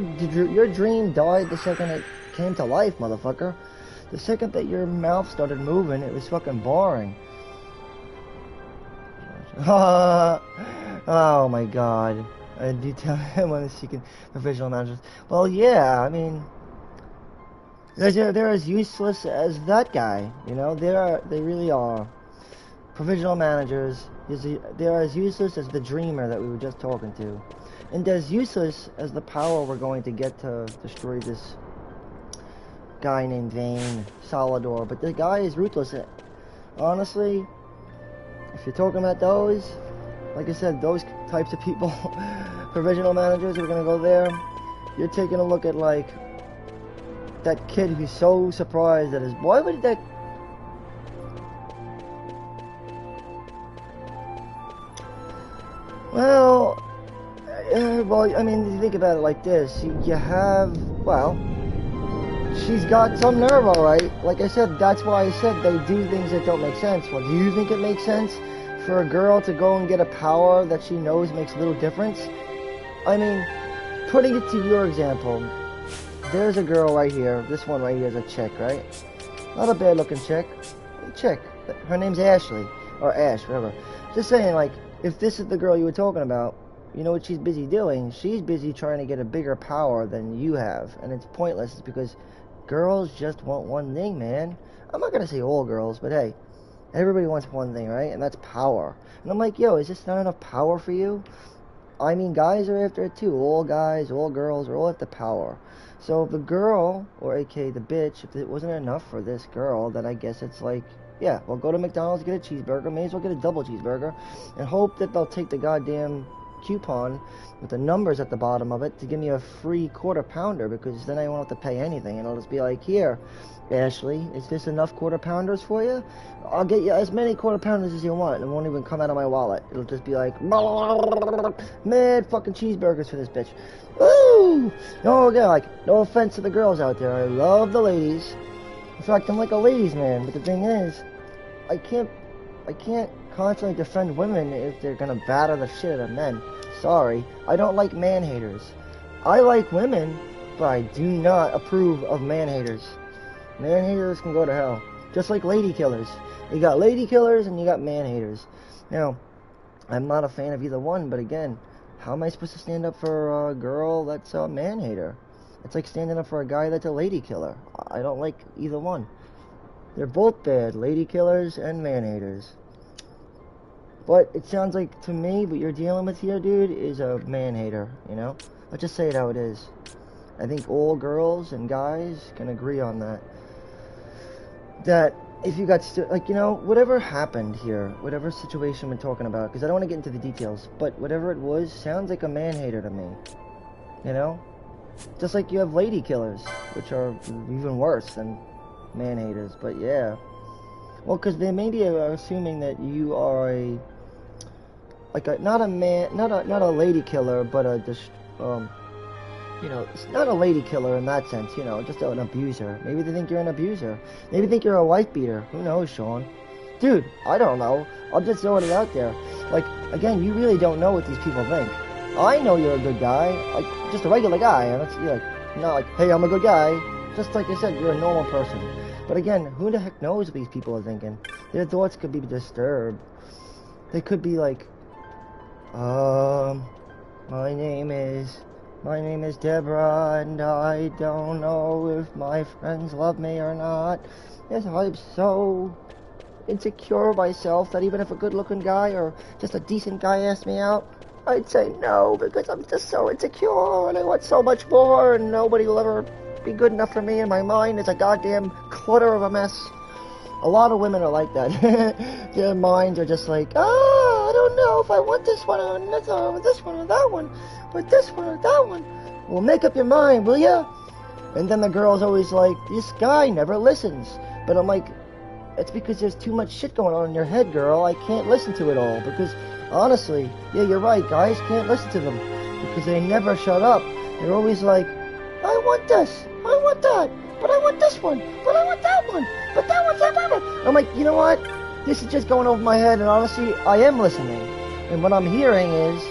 dream died the second it came to life, motherfucker. The second that your mouth started moving, it was fucking boring. Oh my god. And you tell him when seeking provisional managers. Well, yeah, I mean, they're as useless as that guy. You know, they really are. Provisional managers, they're as useless as the dreamer that we were just talking to, and as useless as the power we're going to get to destroy this guy named Vayne Solidor. But the guy is ruthless. Honestly, if you're talking about those, like I said, those types of people, provisional managers, we're gonna go there. You're taking a look at, like, that kid who's so surprised that why would that... Well, I mean, you think about it like this. You have, well, she's got some nerve, alright. Like I said, that's why I said they do things that don't make sense. Well, do you think it makes sense for a girl to go and get a power that she knows makes little difference? I mean, putting it to your example, there's a girl right here. This one right here is a chick, right? Not a bad looking chick. Chick. Her name's Ashley. Or Ash, whatever. Just saying, like, if this is the girl you were talking about, you know what she's busy doing? She's busy trying to get a bigger power than you have. And it's pointless. It's because girls just want one thing, man. I'm not going to say all girls, but hey, everybody wants one thing, right? And that's power. And I'm like, yo, is this not enough power for you? I mean, guys are after it too. All guys, all girls are all after power. So if the girl, or aka the bitch, if it wasn't enough for this girl, then I guess it's like, yeah, well, go to McDonald's, get a cheeseburger, may as well get a double cheeseburger, and hope that they'll take the goddamn coupon with the numbers at the bottom of it to give me a free quarter pounder, because then I won't have to pay anything, and I'll just be like, here, Ashley, is this enough quarter pounders for you? I'll get you as many quarter pounders as you want, and it won't even come out of my wallet. It'll just be like, mad fucking cheeseburgers for this bitch. Woo! No, again, like, no offense to the girls out there. I love the ladies. In fact, I'm like a ladies' man, but the thing is, I can't constantly defend women if they're gonna batter the shit out of men. Sorry, I don't like man-haters. I like women, but I do not approve of man-haters. Man-haters can go to hell. Just like lady killers. You got lady killers and you got man-haters. Now, I'm not a fan of either one, but again, how am I supposed to stand up for a girl that's a man-hater? It's like standing up for a guy that's a lady killer. I don't like either one. They're both bad, lady killers and man-haters. But it sounds like, to me, what you're dealing with here, dude, is a man-hater, you know? Let's just say it how it is. I think all girls and guys can agree on that. That if you got, like, you know, whatever happened here, whatever situation we're talking about, because I don't want to get into the details, but whatever it was, sounds like a man-hater to me. You know? Just like you have lady killers, which are even worse than man-haters, but yeah. Well, because they maybe are assuming that you are a, like a, not a lady killer, but a, you know, it's not a lady killer in that sense, you know, just an abuser. Maybe they think you're an abuser. Maybe they think you're a wife beater. Who knows, Sean? Dude, I don't know. I'm just throwing it out there. Like, again, you really don't know what these people think. I know you're a good guy, like, just a regular guy, and you're like, not like, hey, I'm a good guy. Just like I said, you're a normal person. But again, who the heck knows what these people are thinking? Their thoughts could be disturbed. They could be like, My name is Deborah, and I don't know if my friends love me or not. Yes, I'm so insecure of myself that even if a good-looking guy or just a decent guy asked me out, I'd say no, because I'm just so insecure, and I want so much more, and nobody will ever be good enough for me, and my mind is a goddamn clutter of a mess. A lot of women are like that. Their minds are just like, I don't know if I want this one or this one or that one, but this one or that one. Well, make up your mind, will ya? And then the girl's always like, this guy never listens. But I'm like, it's because there's too much shit going on in your head, girl. I can't listen to it all, because honestly, yeah, you're right, guys can't listen to them, because they never shut up. They're always like, I want this, I want that, but I want this one, but I want that one, but that one's that better. I'm like, you know what? This is just going over my head, and honestly, I am listening. And what I'm hearing is,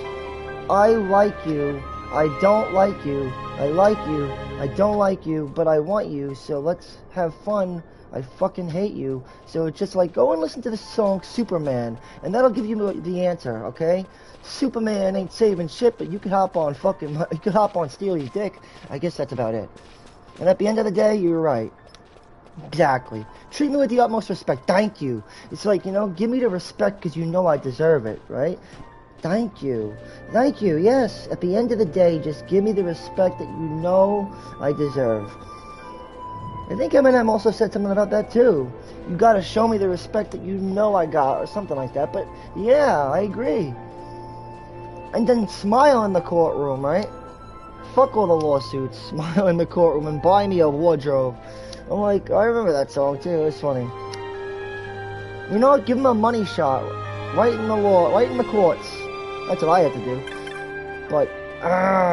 I like you, I don't like you, I like you, I don't like you, but I want you, so let's have fun. I fucking hate you. So it's just like, go and listen to the song Superman, and that'll give you the answer, okay? Superman ain't saving shit, but you could hop on Steely's dick. I guess that's about it. And at the end of the day, you're right. Exactly. Treat me with the utmost respect. Thank you. It's like, you know, give me the respect because you know I deserve it, right? Thank you. Thank you, yes. At the end of the day, just give me the respect that you know I deserve. I think Eminem also said something about that too. You gotta show me the respect that you know I got, or something like that. But yeah, I agree. And then smile in the courtroom, right? Fuck all the lawsuits. Smile in the courtroom and buy me a wardrobe. I'm like, I remember that song too. It's funny. You know what? Give him a money shot. Right in the law, right in the courts. That's what I had to do. But,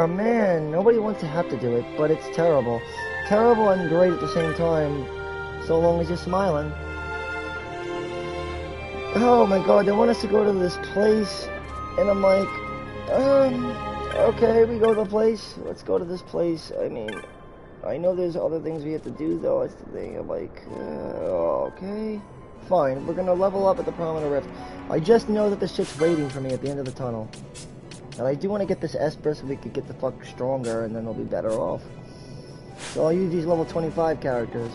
man, nobody wants to have to do it, but it's terrible. Terrible and great at the same time, so long as you're smiling. Oh my god, they want us to go to this place, and I'm like, okay, we go to the place, let's go to this place. I mean, I know there's other things we have to do though, that's the thing. I'm like, okay, fine, we're gonna level up at the Prominent Rift. I just know that the ship's waiting for me at the end of the tunnel. And I do want to get this Esper so we could get the fuck stronger, and then we'll be better off. So I'll use these level 25 characters.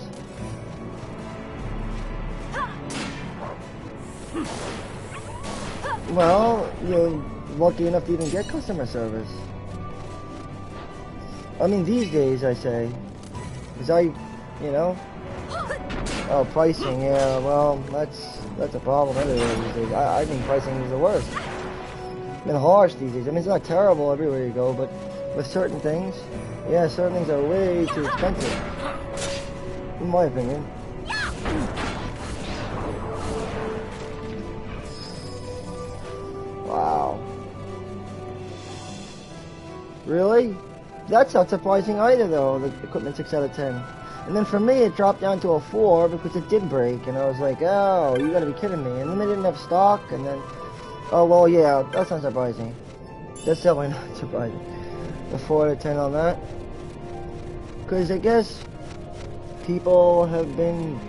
Well, you're lucky enough to even get customer service. I mean, these days, I say. Because you know... Oh, pricing, yeah, well, that's a problem everywhere these days. I think pricing is the worst. It's been harsh these days. I mean, it's not terrible everywhere you go, but with certain things, yeah, certain things are way too expensive. In my opinion. Wow. Really? That's not surprising either, though, the equipment 6 out of 10. And then for me, it dropped down to a 4 because it did break, and I was like, oh, you gotta be kidding me. And then they didn't have stock, and then, oh, well, yeah, that's not surprising. That's definitely not surprising. The 4 out of 10 on that. Because I guess people have been,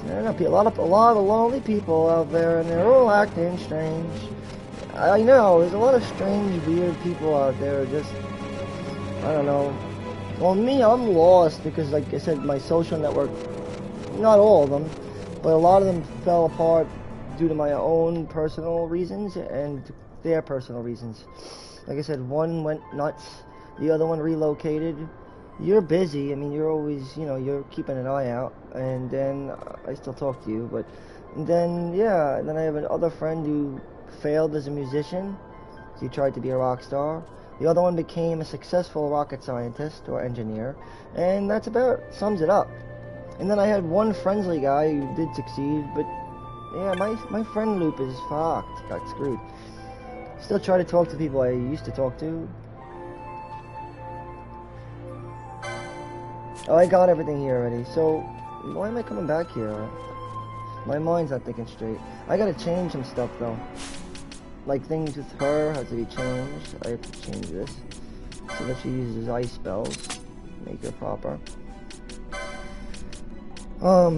I don't know, a lot of lonely people out there, and they're all acting strange. I know, there's a lot of strange, weird people out there, just, I don't know. Well, me, I'm lost because, like I said, my social network, not all of them, but a lot of them fell apart due to my own personal reasons and their personal reasons. Like I said, one went nuts, the other one relocated. You're busy, I mean, you're always, you know, you're keeping an eye out, and then I still talk to you, but then, yeah, and then I have another friend who failed as a musician. He tried to be a rock star. The other one became a successful rocket scientist or engineer, and that's about sums it up. And then I had one friendly guy who did succeed, but yeah, my friend loop is fucked, got screwed. Still try to talk to people I used to talk to. Oh, I got everything here already, so why am I coming back here? My mind's not thinking straight. I gotta change some stuff though. Like things with her have to be changed. I have to change this so that she uses ice spells. Make her proper.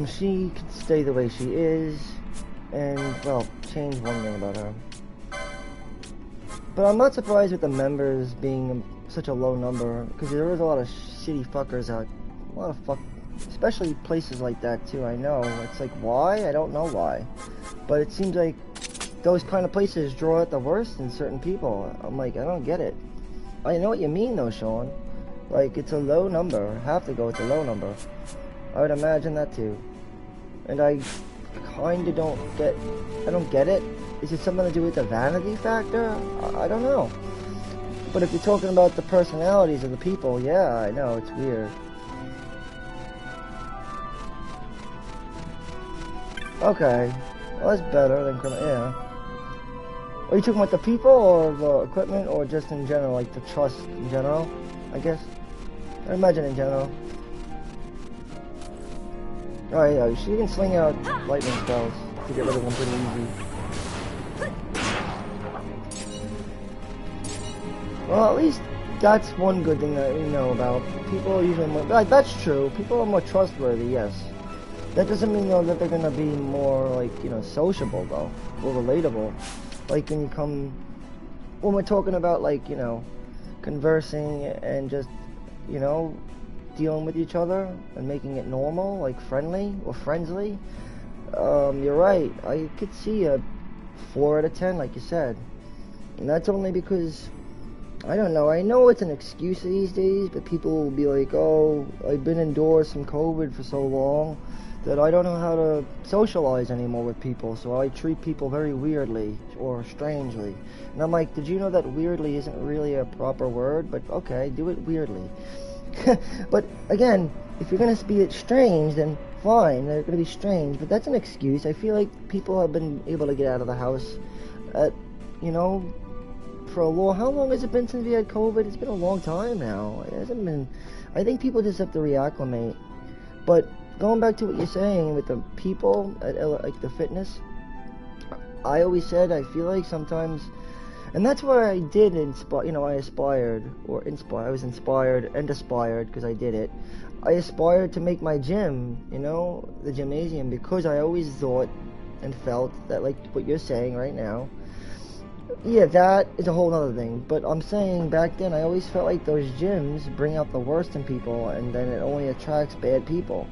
She can stay the way she is, and well, change one thing about her. But I'm not surprised with the members being such a low number, because there is a lot of shitty fuckers out. A lot of especially places like that too. I know. It's like, why? I don't know why. But it seems like those kind of places draw out the worst in certain people. I'm like, I don't get it. I know what you mean though, Sean. Like, it's a low number. Have to go with a low number. I would imagine that too. And I kinda don't get it. Is it something to do with the vanity factor? I don't know. But if you're talking about the personalities of the people, yeah, I know, it's weird. Okay. Well, that's better than criminal, yeah. Are you talking about the people, or the equipment, or just in general, like the trust in general, I guess? I imagine in general. Alright, yeah, you can sling out lightning spells to get rid of them pretty easy. Well, at least that's one good thing that we know about. People are usually more, like, that's true. People are more trustworthy, yes. That doesn't mean, though, that they're gonna be more, like, you know, sociable, though, or relatable. Like, when we're talking about, like, you know, conversing and just, you know, dealing with each other and making it normal, like friendly or friendly, you're right. I could see a 4 out of 10, like you said. And that's only because, I don't know, I know it's an excuse these days, but people will be like, oh, I've been indoors from COVID for so long that I don't know how to socialize anymore with people, so I treat people very weirdly or strangely. And I'm like, did you know that weirdly isn't really a proper word? But okay, do it weirdly. But again, if you're gonna be strange, then fine, they're gonna be strange, but that's an excuse. I feel like people have been able to get out of the house at, you know, for a long, how long has it been since we had COVID? It's been a long time now. It hasn't been, I think people just have to reacclimate. But going back to what you're saying with the people, like the fitness, I always said, I feel like sometimes, and that's why I did inspire, you know, I was inspired and aspired, because I did it. I aspired to make my gym, you know, the gymnasium, because I always thought and felt that, like what you're saying right now, yeah, that is a whole other thing. But I'm saying back then, I always felt like those gyms bring out the worst in people, and then it only attracts bad people.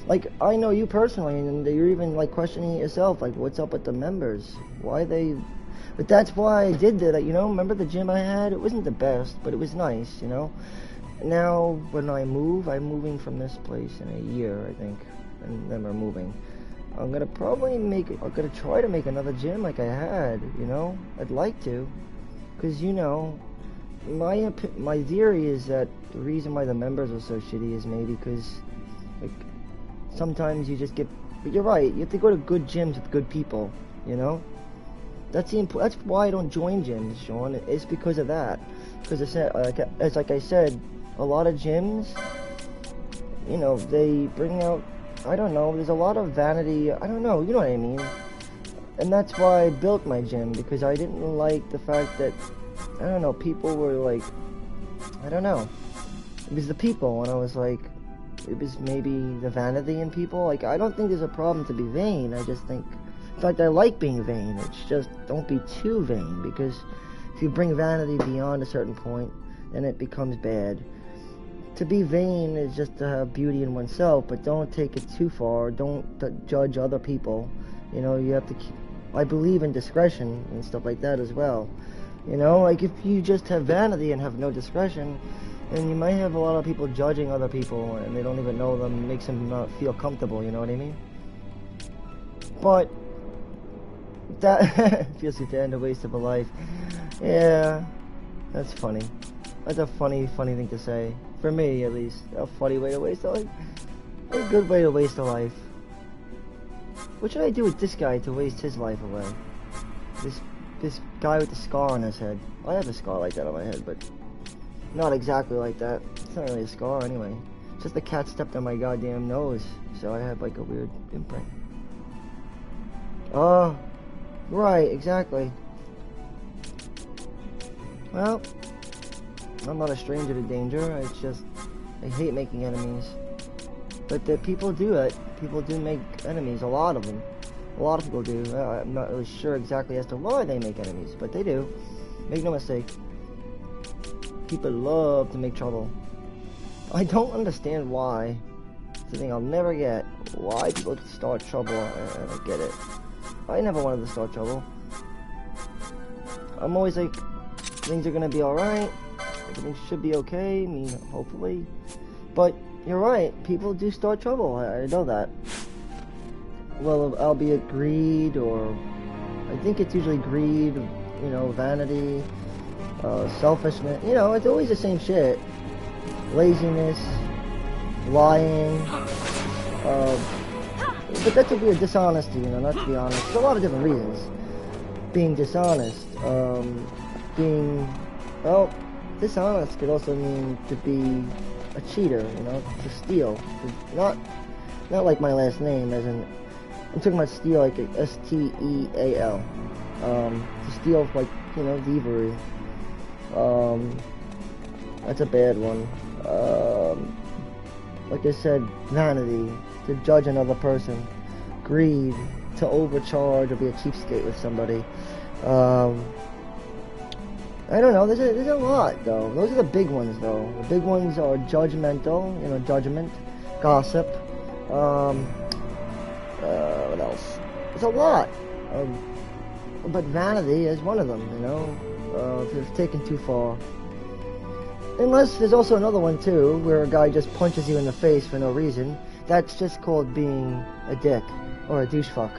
Like, I know you personally, and you're even, like, questioning it yourself, like, what's up with the members? Why they... But that's why I did that, you know? Remember the gym I had? It wasn't the best, but it was nice, you know? Now, when I move, I'm moving from this place in a year, I think, and then we're moving. I'm gonna try to make another gym like I had, you know? I'd like to, because, you know, my theory is that the reason why the members are so shitty is maybe because, like, sometimes you just get, but you're right, you have to go to good gyms with good people, you know? That's why I don't join gyms, Sean. It's because of that. Because it's like I said, a lot of gyms, you know, they bring out, I don't know, there's a lot of vanity, I don't know, you know what I mean? And that's why I built my gym, because I didn't like the fact that, I don't know, people were like, I don't know, it was the people, and I was like, it was maybe the vanity in people. Like, I don't think there's a problem to be vain, I just think, in fact, I like being vain, it's just, don't be too vain, because if you bring vanity beyond a certain point, then it becomes bad. To be vain is just to have beauty in oneself, but don't take it too far. Don't judge other people. You know, you have to keep, I believe in discretion and stuff like that as well. You know, like if you just have vanity and have no discretion, then you might have a lot of people judging other people and they don't even know them. It makes them not feel comfortable, you know what I mean? But that feels like the end of a waste of a life. Yeah, that's funny. That's a funny thing to say. For me, at least. A funny way to waste a life. A good way to waste a life. What should I do with this guy to waste his life away? This guy with the scar on his head. I have a scar like that on my head, but not exactly like that. It's not really a scar anyway. It's just the cat stepped on my goddamn nose, so I have like a weird imprint. Oh, right, exactly. Well, I'm not a stranger to danger, it's just, I hate making enemies. But the people do it. People do make enemies, a lot of them. A lot of people do. I'm not really sure exactly as to why they make enemies, but they do. Make no mistake. People love to make trouble. I don't understand why. It's the thing I'll never get. Why people start trouble. I don't get it. I never wanted to start trouble. I'm always like, things are gonna be alright. Everything should be okay. I mean, hopefully. But you're right. People do start trouble. I know that. Well, albeit greed, or I think it's usually greed, you know, vanity, selfishness. You know, it's always the same shit. Laziness, lying. But that could be a dishonesty, you know, not to be honest. There's a lot of different reasons. Being dishonest. Well, dishonest could also mean to be a cheater, you know, to steal. Not like my last name, as in, I'm talking about steal like S-T-E-A-L. To steal, like, you know, thievery. That's a bad one. Like I said, vanity, to judge another person. Greed, to overcharge or be a cheapskate with somebody. I don't know, there's a lot, though. Those are the big ones, though. The big ones are judgmental, you know, judgment, gossip, what else? There's a lot. But vanity is one of them, you know, if it's taken too far. Unless there's also another one, too, where a guy just punches you in the face for no reason. That's just called being a dick, or a douchefuck.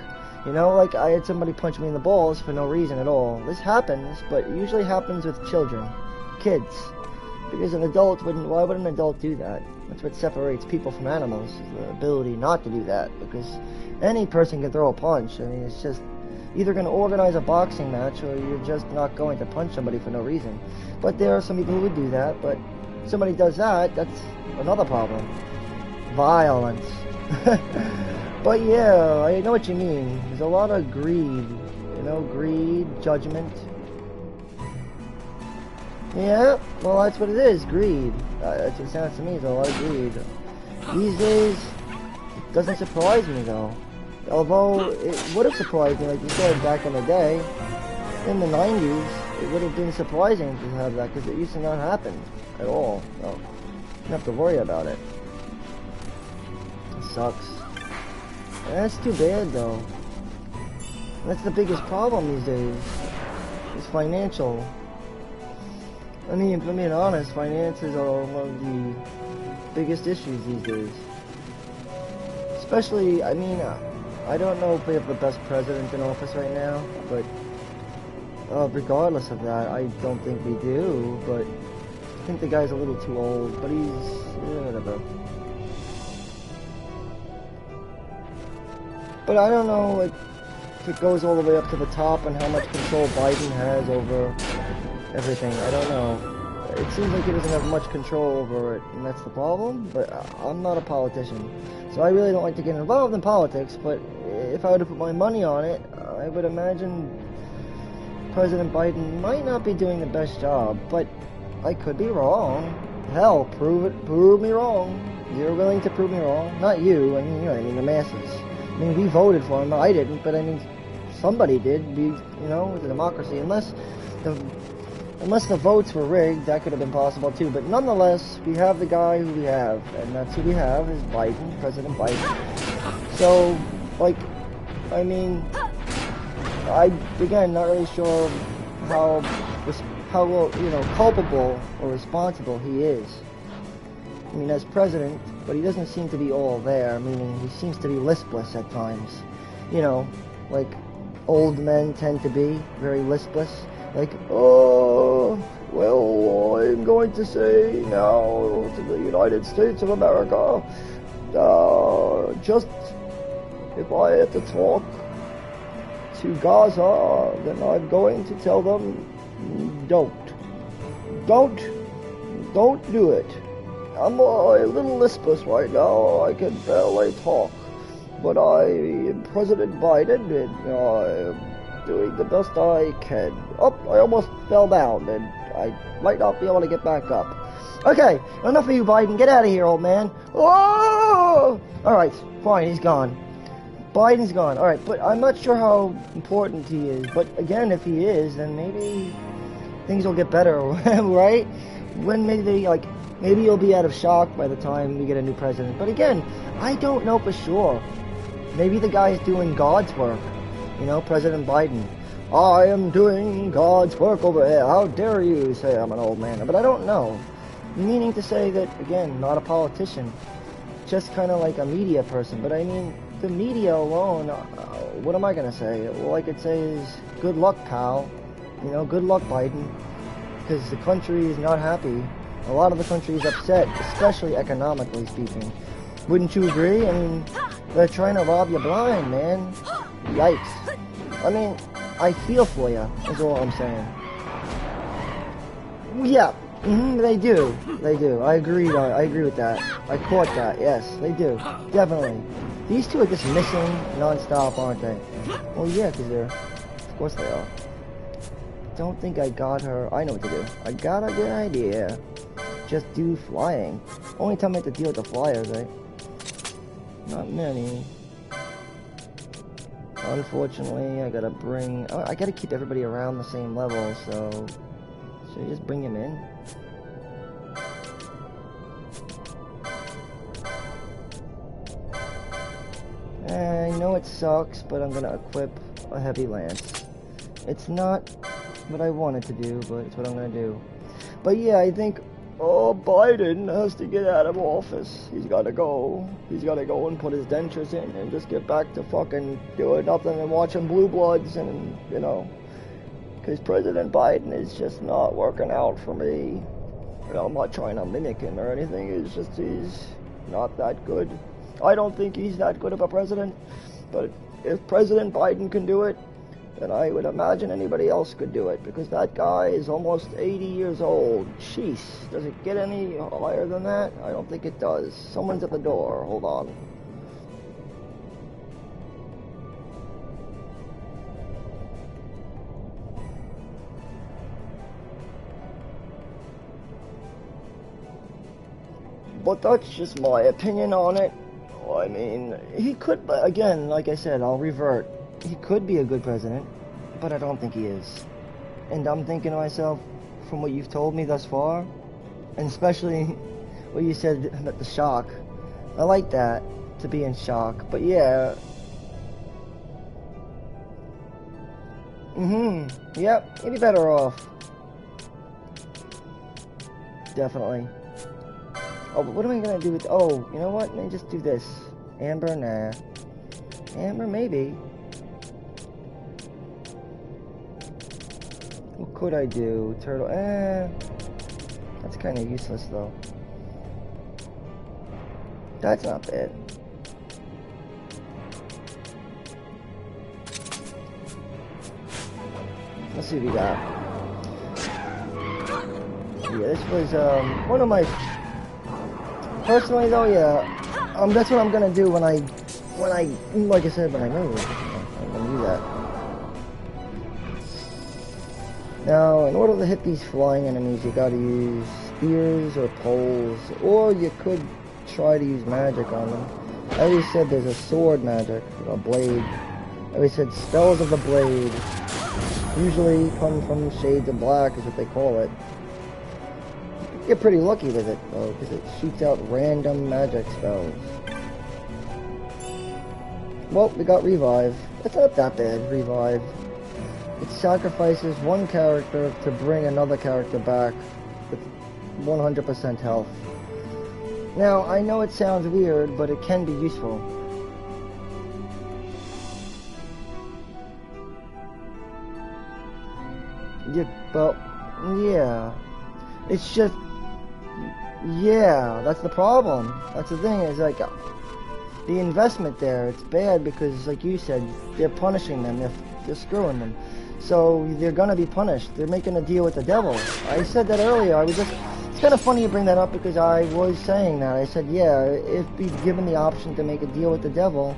You know, like, I had somebody punch me in the balls for no reason at all. This happens, but it usually happens with children, kids. Because an adult wouldn't, why would an adult do that? That's what separates people from animals, the ability not to do that. Because any person can throw a punch. I mean, it's just either going to organize a boxing match, or you're just not going to punch somebody for no reason. But there are some people who would do that, but if somebody does that, that's another problem. Violence. But yeah, I know what you mean. There's a lot of greed, you know, greed, judgment. Yeah, well, that's what it is, greed. That's what it sounds to me, it's a lot of greed. These days, it doesn't surprise me, though. Although, it would have surprised me, like you said, back in the day, in the 90s, it would have been surprising to have that, because it used to not happen at all. So, you don't have to worry about it. It sucks. That's too bad, though. That's the biggest problem these days. It's financial. I mean, if I'm being honest, finances are one of the biggest issues these days. Especially, I mean, I don't know if we have the best president in office right now, but regardless of that, I don't think we do, but I think the guy's a little too old, but he's, whatever. But I don't know, like, if it goes all the way up to the top and how much control Biden has over everything. I don't know. It seems like he doesn't have much control over it, and that's the problem, but I'm not a politician. So I really don't like to get involved in politics, but if I were to put my money on it, I would imagine President Biden might not be doing the best job, but I could be wrong. Hell, prove me wrong. You're willing to prove me wrong? Not you, I mean, you know what I mean, the masses. I mean, we voted for him. I didn't, but I mean, somebody did. We, you know, it's a democracy. Unless the votes were rigged, that could have been possible too. But nonetheless, we have the guy who we have, and that's who we have is Biden, President Biden. So, like, I mean, again, not really sure how you know, culpable or responsible he is. I mean, as president, but he doesn't seem to be all there, meaning he seems to be listless at times. You know, like old men tend to be, very listless. Like, oh, well, I'm going to say now to the United States of America, just if I have to talk to Gaza, then I'm going to tell them, don't do it. I'm a little listless right now, I can barely talk, but I am President Biden, and I'm doing the best I can. Oh, I almost fell down, and I might not be able to get back up. Okay, enough of you, Biden, get out of here, old man. Oh! Alright, fine, he's gone. Biden's gone, alright, but I'm not sure how important he is, but again, if he is, then maybe things will get better, right? When maybe, like, maybe you'll be out of shock by the time we get a new president. But again, I don't know for sure. Maybe the guy's doing God's work. You know, President Biden. I am doing God's work over here. How dare you say I'm an old man? But I don't know. Meaning to say that, again, not a politician. Just kind of like a media person. But I mean, the media alone, what am I going to say? All I could say is, good luck, pal. You know, good luck, Biden. Because the country is not happy. A lot of the country is upset, especially economically speaking. Wouldn't you agree? I mean, they're trying to rob you blind, man. Yikes. I mean, I feel for you, is all I'm saying. Yeah, they do. They do. I agree with that. I caught that, yes, they do. Definitely. These two are just missing non-stop, aren't they? Well, yeah, because they're... Of course they are. Don't think I got her... I know what to do. I got a good idea. Just do flying. Only time I have to deal with the flyers, right? Not many. Unfortunately, I gotta bring... Oh, I gotta keep everybody around the same level, so... Should I just bring him in? I know it sucks, but I'm gonna equip a heavy lance. It's not what I wanted to do, but it's what I'm gonna do. But yeah, I think... Oh, Biden has to get out of office. He's gotta go. He's gotta go and put his dentures in and just get back to fucking doing nothing and watching Blue Bloods and, you know. Because President Biden is just not working out for me. You know, I'm not trying to mimic him or anything. It's just he's not that good. I don't think he's that good of a president. But if President Biden can do it, then I would imagine anybody else could do it, because that guy is almost 80 years old. Jeez, does it get any higher than that? I don't think it does. Someone's at the door. Hold on. But that's just my opinion on it. I mean, he could, again, like I said, I'll revert. He could be a good president, but I don't think he is. And I'm thinking to myself, from what you've told me thus far, and especially what you said about the shock, I like that, to be in shock. But yeah. Yep, he'd be better off. Definitely. Oh, but what am I gonna do with... Oh, you know what? Let me just do this. Amber, nah. Amber, maybe. What could I do? Turtle, that's kind of useless, though. That's not bad. Let's see what we got. Yeah, this was, one of my... Personally, though, yeah, that's what I'm gonna do when I, like I said, when I move. I'm gonna do that. Now, in order to hit these flying enemies, you gotta use spears or poles, or you could try to use magic on them. I already said there's a sword magic, a blade. I already said spells of the blade usually come from shades of black, is what they call it. You get pretty lucky with it, though, because it shoots out random magic spells. Well, we got Revive. That's not that bad, Revive. It sacrifices one character to bring another character back with 100% health. Now, I know it sounds weird, but it can be useful. Yeah, well, yeah. It's just... Yeah, that's the problem. That's the thing, is like... The investment there, it's bad because, like you said, they're punishing them, they're screwing them. So, they're gonna be punished. They're making a deal with the devil. I said that earlier, it's kind of funny you bring that up because I was saying that. I said, yeah, if be given the option to make a deal with the devil,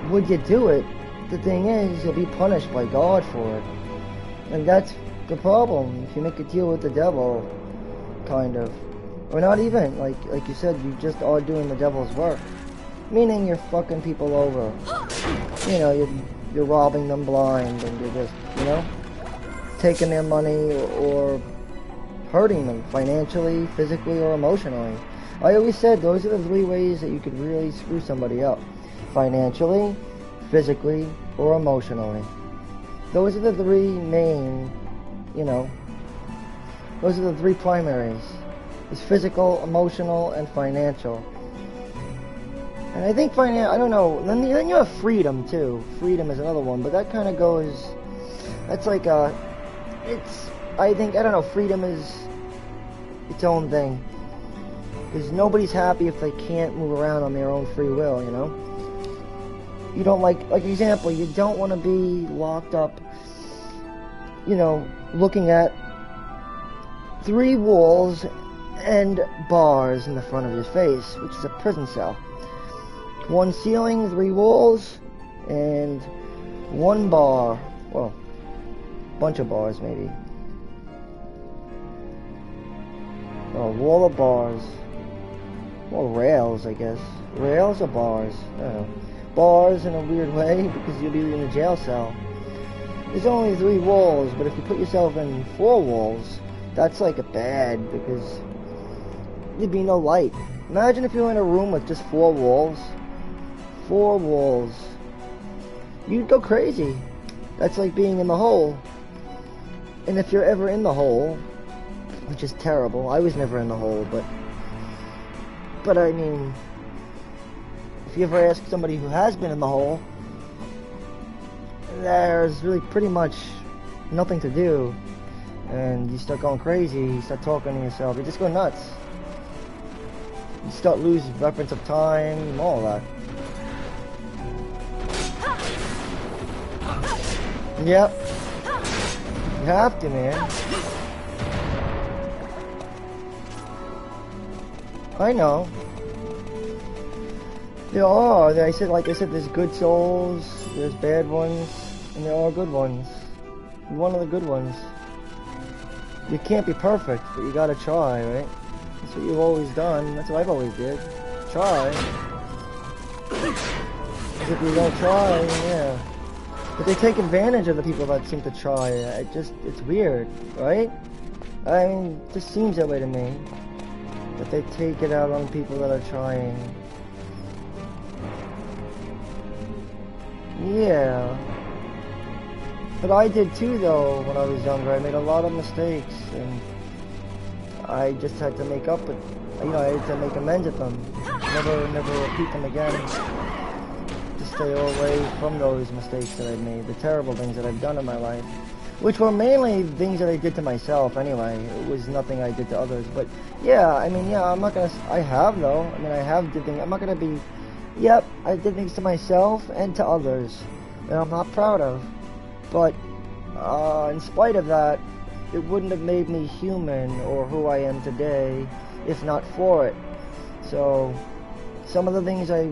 would you do it? The thing is, you'll be punished by God for it. And that's the problem. If you make a deal with the devil, kind of. Or not even, like you said, you just are doing the devil's work. Meaning you're fucking people over. You know, you're robbing them blind and you're just, you know? taking their money or hurting them financially, physically, or emotionally. I always said those are the 3 ways that you could really screw somebody up. Financially, physically, or emotionally. Those are the 3 main, those are the 3 primaries. It's physical, emotional, and financial. And I think I don't know, then you have freedom too. Freedom is another one, but that kind of goes, that's like I don't know, freedom is its own thing. Because nobody's happy if they can't move around on their own free will, You don't like example, you don't want to be locked up, looking at 3 walls and bars in the front of your face, which is a prison cell. 1 ceiling, 3 walls, and 1 bar. Well, bunch of bars maybe. A wall of bars. Well, rails, I guess. Rails or bars? I don't know. Bars in a weird way, because you'll be in a jail cell. There's only 3 walls, but if you put yourself in 4 walls, that's like a bad, because there'd be no light. Imagine if you were in a room with just 4 walls. 4 walls. You'd go crazy. That's like being in the hole. And if you're ever in the hole, which is terrible, I was never in the hole, but I mean, if you ever ask somebody who has been in the hole, there's really pretty much nothing to do, and you start going crazy, you start talking to yourself, you just go nuts. You start losing reference of time, all that. Yep. You have to, man. I know. There are. Like I said, there's good souls, there's bad ones, and there are good ones. You're one of the good ones. You can't be perfect, but you gotta try, right? That's what you've always done. That's what I've always did. Try. Because if you don't try, yeah. But they take advantage of the people that seem to try. It's weird, right? I mean, it just seems that way to me. That they take it out on people that are trying. Yeah. But I did too, though, when I was younger. I made a lot of mistakes, and I just had to make up with, I had to make amends with them. Never repeat them again. To stay away from those mistakes that I've made, the terrible things that I've done in my life. Which were mainly things that I did to myself anyway. It was nothing I did to others. But yeah, I mean, yeah, I'm not gonna, I have though. I mean, I have did things, I'm not gonna be, yep, I did things to myself and to others that I'm not proud of. But in spite of that, it wouldn't have made me human or who I am today if not for it. So some of the things I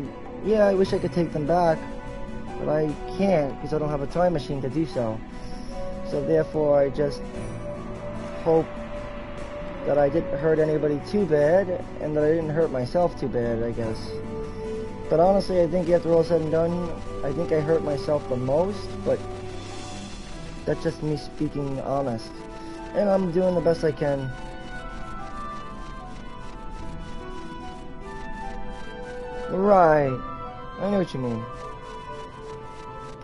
wish I could take them back, but I can't because I don't have a time machine to do so. So therefore I just hope that I didn't hurt anybody too bad and that I didn't hurt myself too bad, I guess. But honestly, I think after all said and done, I think I hurt myself the most, but that's just me speaking honest. And I'm doing the best I can. Right. I know what you mean.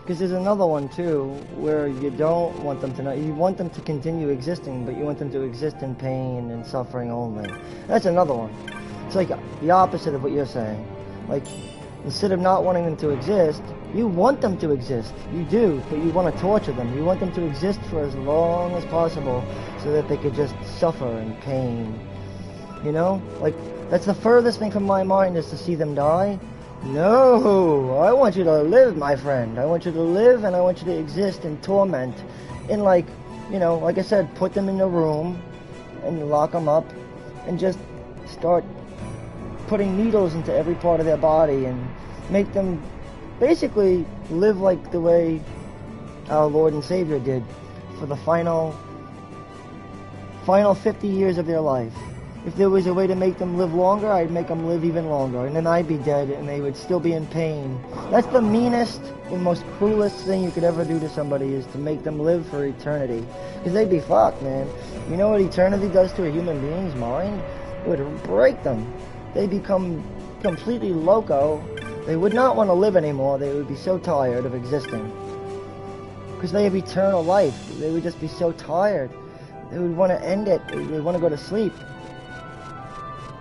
Because there's another one too, where you don't want them to know, you want them to continue existing, but you want them to exist in pain and suffering only. That's another one. It's like the opposite of what you're saying. Like, instead of not wanting them to exist, you want them to exist. You do, but you want to torture them. You want them to exist for as long as possible so that they could just suffer in pain. You know? Like, that's the furthest thing from my mind is to see them die. No, I want you to live, my friend. I want you to live and I want you to exist in torment. In like, you know, like I said, put them in a room and lock them up and just start putting needles into every part of their body and make them basically live like the way our Lord and Savior did for the final 50 years of their life. If there was a way to make them live longer, I'd make them live even longer, and then I'd be dead, and they would still be in pain. That's the meanest and most cruelest thing you could ever do to somebody, is to make them live for eternity. Because they'd be fucked, man. You know what eternity does to a human being's mind? It would break them. They'd become completely loco. They would not want to live anymore. They would be so tired of existing. Because they have eternal life. They would just be so tired. They would want to end it. They would want to go to sleep.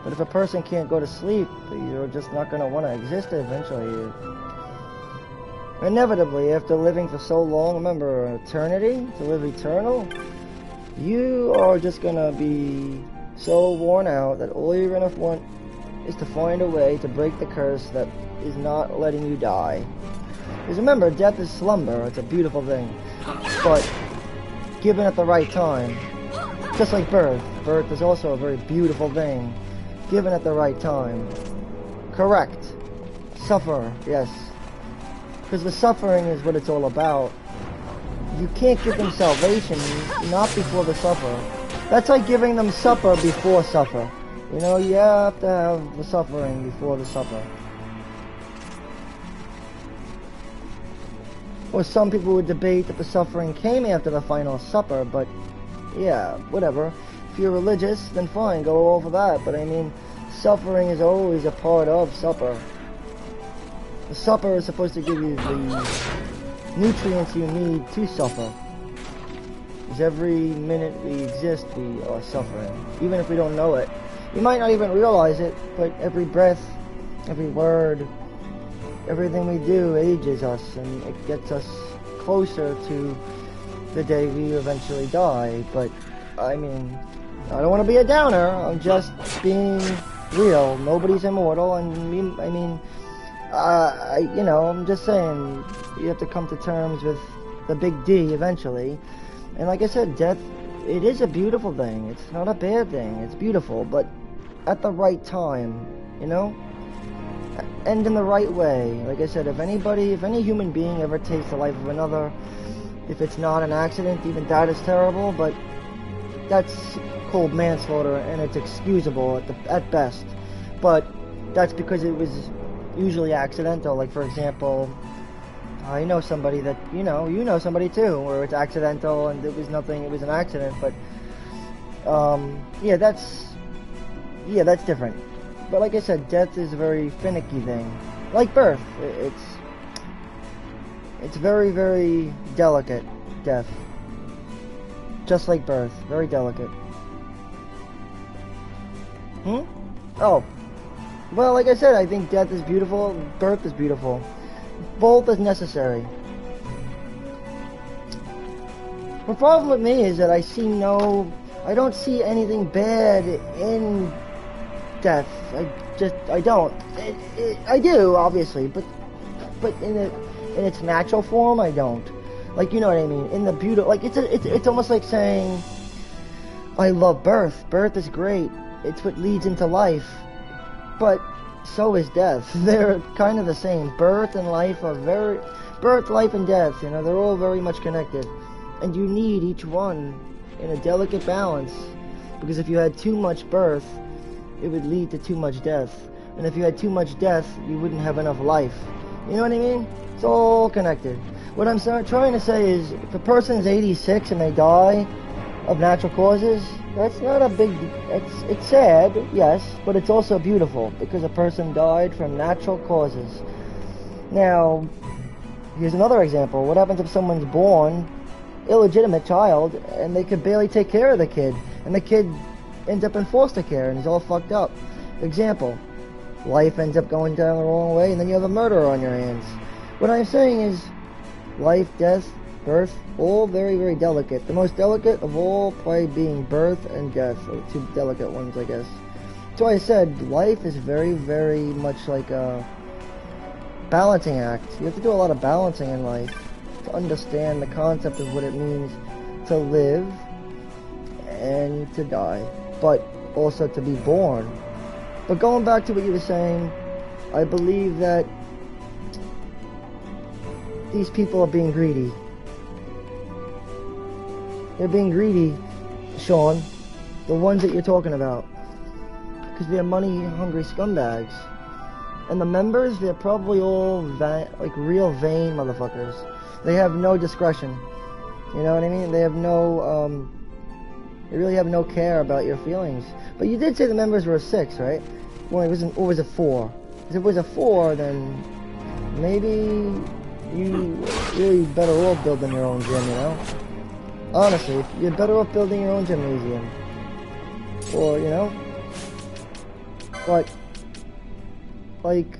But if a person can't go to sleep, you're just not going to want to exist eventually. Inevitably, after living for so long, remember, eternity, to live eternal, you are just going to be so worn out that all you're going to want is to find a way to break the curse that is not letting you die. Because remember, death is slumber. It's a beautiful thing. But given at the right time, just like birth, birth is also a very beautiful thing. Given at the right time. Correct. Suffer, yes. Because the suffering is what it's all about. You can't give them salvation, not before the suffer. That's like giving them supper before suffer. You know, you have to have the suffering before the supper. Or some people would debate that the suffering came after the final supper, but yeah, whatever. If you're religious, then fine, go all for that. But I mean, suffering is always a part of supper. The supper is supposed to give you the nutrients you need to suffer. Because every minute we exist, we are suffering. Even if we don't know it. You might not even realize it, but every breath, every word, everything we do ages us, and it gets us closer to the day we eventually die. But, I mean, I don't want to be a downer. I'm just being real. Nobody's immortal, and I mean, you know, I'm just saying, you have to come to terms with the big D eventually. And like I said, death, it is a beautiful thing. It's not a bad thing. It's beautiful, but at the right time, you know? And in the right way. Like I said, if any human being ever takes the life of another, if it's not an accident, even that is terrible, but that's called manslaughter, and it's excusable at best. But that's because it was usually accidental. Like, for example, I know somebody that, you know somebody too, where it's accidental and it was nothing, it was an accident, but yeah, that's different. But like I said, death is a very finicky thing. Like birth, it's very, very delicate, death. Just like birth, very delicate. Oh. Well, like I said, I think death is beautiful, birth is beautiful. Both is necessary. The problem with me is that I don't see anything bad in death. I don't. I do, obviously, but in its natural form, I don't. Like, you know what I mean? In the beauty, like, it's almost like saying, I love birth. Birth is great. It's what leads into life. But so is death. They're kind of the same. Birth and life are birth, life, and death, you know, they're all very much connected. And you need each one in a delicate balance. Because if you had too much birth, it would lead to too much death. And if you had too much death, you wouldn't have enough life. You know what I mean? It's all connected. What I'm trying to say is, if a person's 86 and they die of natural causes, that's not a big... It's sad, yes, but it's also beautiful, because a person died from natural causes. Now, here's another example. What happens if someone's born, illegitimate child, and they could barely take care of the kid, and the kid ends up in foster care and is all fucked up? Example, life ends up going down the wrong way, and then you have a murderer on your hands. What I'm saying is, life, death, birth, all very, very delicate. The most delicate of all probably being birth and death, or two delicate ones, I guess. So I said, life is very, very much like a balancing act. You have to do a lot of balancing in life to understand the concept of what it means to live and to die, but also to be born. But going back to what you were saying, I believe that these people are being greedy. They're being greedy, Sean. The ones that you're talking about. because they're money-hungry scumbags. And the members, they're probably all like real vain motherfuckers. They have no discretion. You know what I mean? They have no, they really have no care about your feelings. But you did say the members were a 6, right? Well, it wasn't, or was it 4? If it was a 4, then maybe you really better off building your own gym, you know? Honestly, you're better off building your own gymnasium. Or, you know? But, like,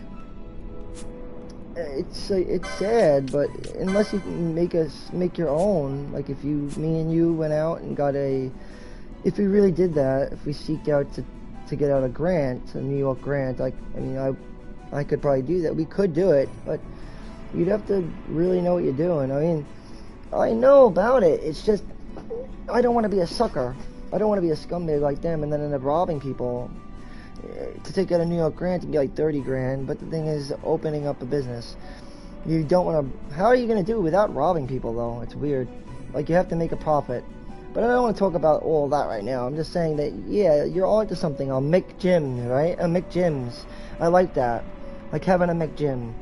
it's sad, but unless you can make your own, like if me and you went out and got if we really did that, if we seeked out to get out a grant, a New York grant, I could probably do that. We could do it, but you'd have to really know what you're doing. I mean, I know about it. It's just, I don't want to be a sucker. I don't want to be a scumbag like them and then end up robbing people. To take out a New York grant and get like 30 grand, but the thing is, opening up a business, you don't want to. How are you going to do it without robbing people, though? It's weird. Like, you have to make a profit. But I don't want to talk about all that right now. I'm just saying that, yeah, you're on to something. I'll make gyms, right? I'll make gyms. I like that. Like having a McGym.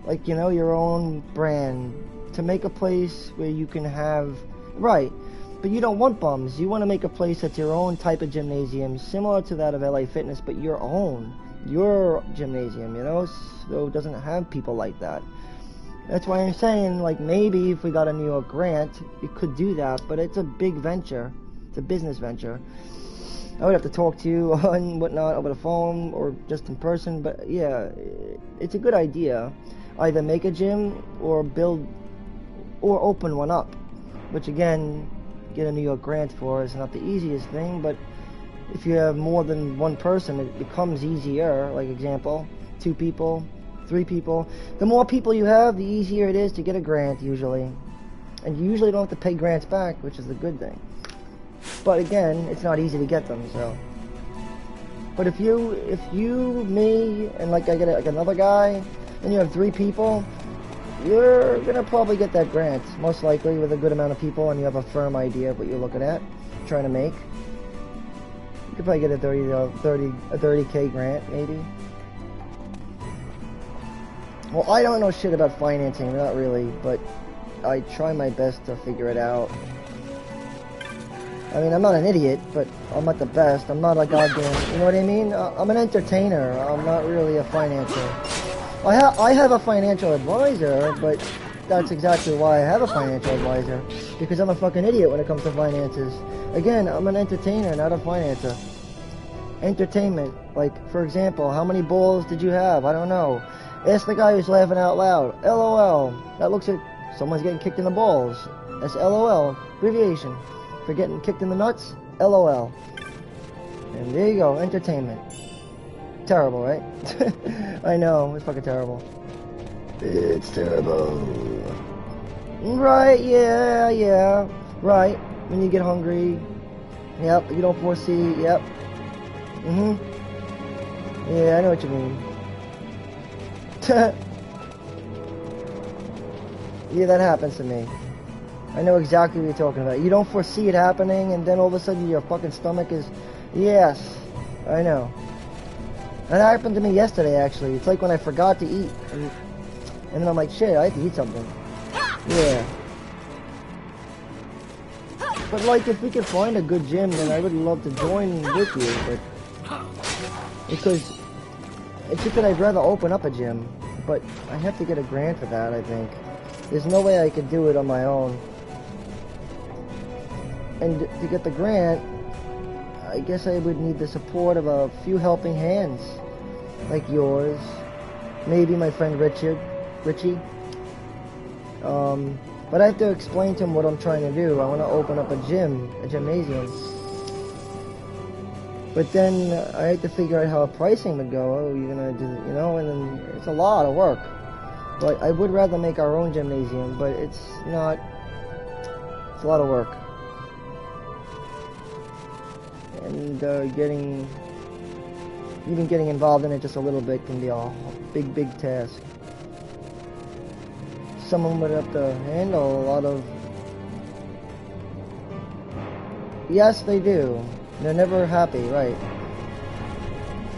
Like, you know, your own brand. To make a place where you can have. Right. But you don't want bums. You want to make a place that's your own type of gymnasium, similar to that of LA Fitness, but your own. Your gymnasium, you know? So it doesn't have people like that. That's why I'm saying, like, maybe if we got a New York grant, we could do that, but it's a big venture. It's a business venture. I would have to talk to you and whatnot over the phone or just in person, but yeah, it's a good idea. Either make a gym or build or open one up, which again, get a New York grant for is not the easiest thing, but if you have more than one person, it becomes easier. Like example, 2 people, 3 people. The more people you have, the easier it is to get a grant usually. And you usually don't have to pay grants back, which is the good thing. But again, it's not easy to get them, so. But if you, me, and like I get like another guy, and you have 3 people, you're gonna probably get that grant, most likely, with a good amount of people, and you have a firm idea of what you're looking at, trying to make. You could probably get a 30K grant, maybe. Well, I don't know shit about financing, not really, but I try my best to figure it out. I mean, I'm not an idiot, but I'm not the best. I'm not a goddamn, you know what I mean? I'm an entertainer. I'm not really a financier. I have a financial advisor, but that's exactly why I have a financial advisor. Because I'm a fucking idiot when it comes to finances. Again, I'm an entertainer, not a financer. Entertainment. Like, for example, how many balls did you have? I don't know. Ask the guy who's laughing out loud. LOL. That looks like someone's getting kicked in the balls. That's LOL. Abbreviation. For getting kicked in the nuts, LOL. And there you go, entertainment. Terrible, right? I know, it's fucking terrible. It's terrible. Right, yeah. Right, when you get hungry. Yep, you don't foresee, yep. Yeah, I know what you mean. Yeah, that happens to me. I know exactly what you're talking about. You don't foresee it happening, and then all of a sudden your fucking stomach is... Yes, I know. That happened to me yesterday, actually. It's like when I forgot to eat, and then I'm like, shit, I have to eat something. Yeah. But, like, if we could find a good gym, then I would love to join with you, but... Because... It's just that I'd rather open up a gym, but I have to get a grant for that, I think. There's no way I could do it on my own. And to get the grant, I guess I would need the support of a few helping hands, like yours, maybe my friend Richie. But I have to explain to him what I'm trying to do. I want to open up a gymnasium. But then I have to figure out how pricing would go. Oh, you're gonna do, you know, and then it's a lot of work. But I would rather make our own gymnasium, but it's not. It's a lot of work. And even getting involved in it just a little bit can be a big task. Someone would have to handle a lot of... Yes, they do. They're never happy, right?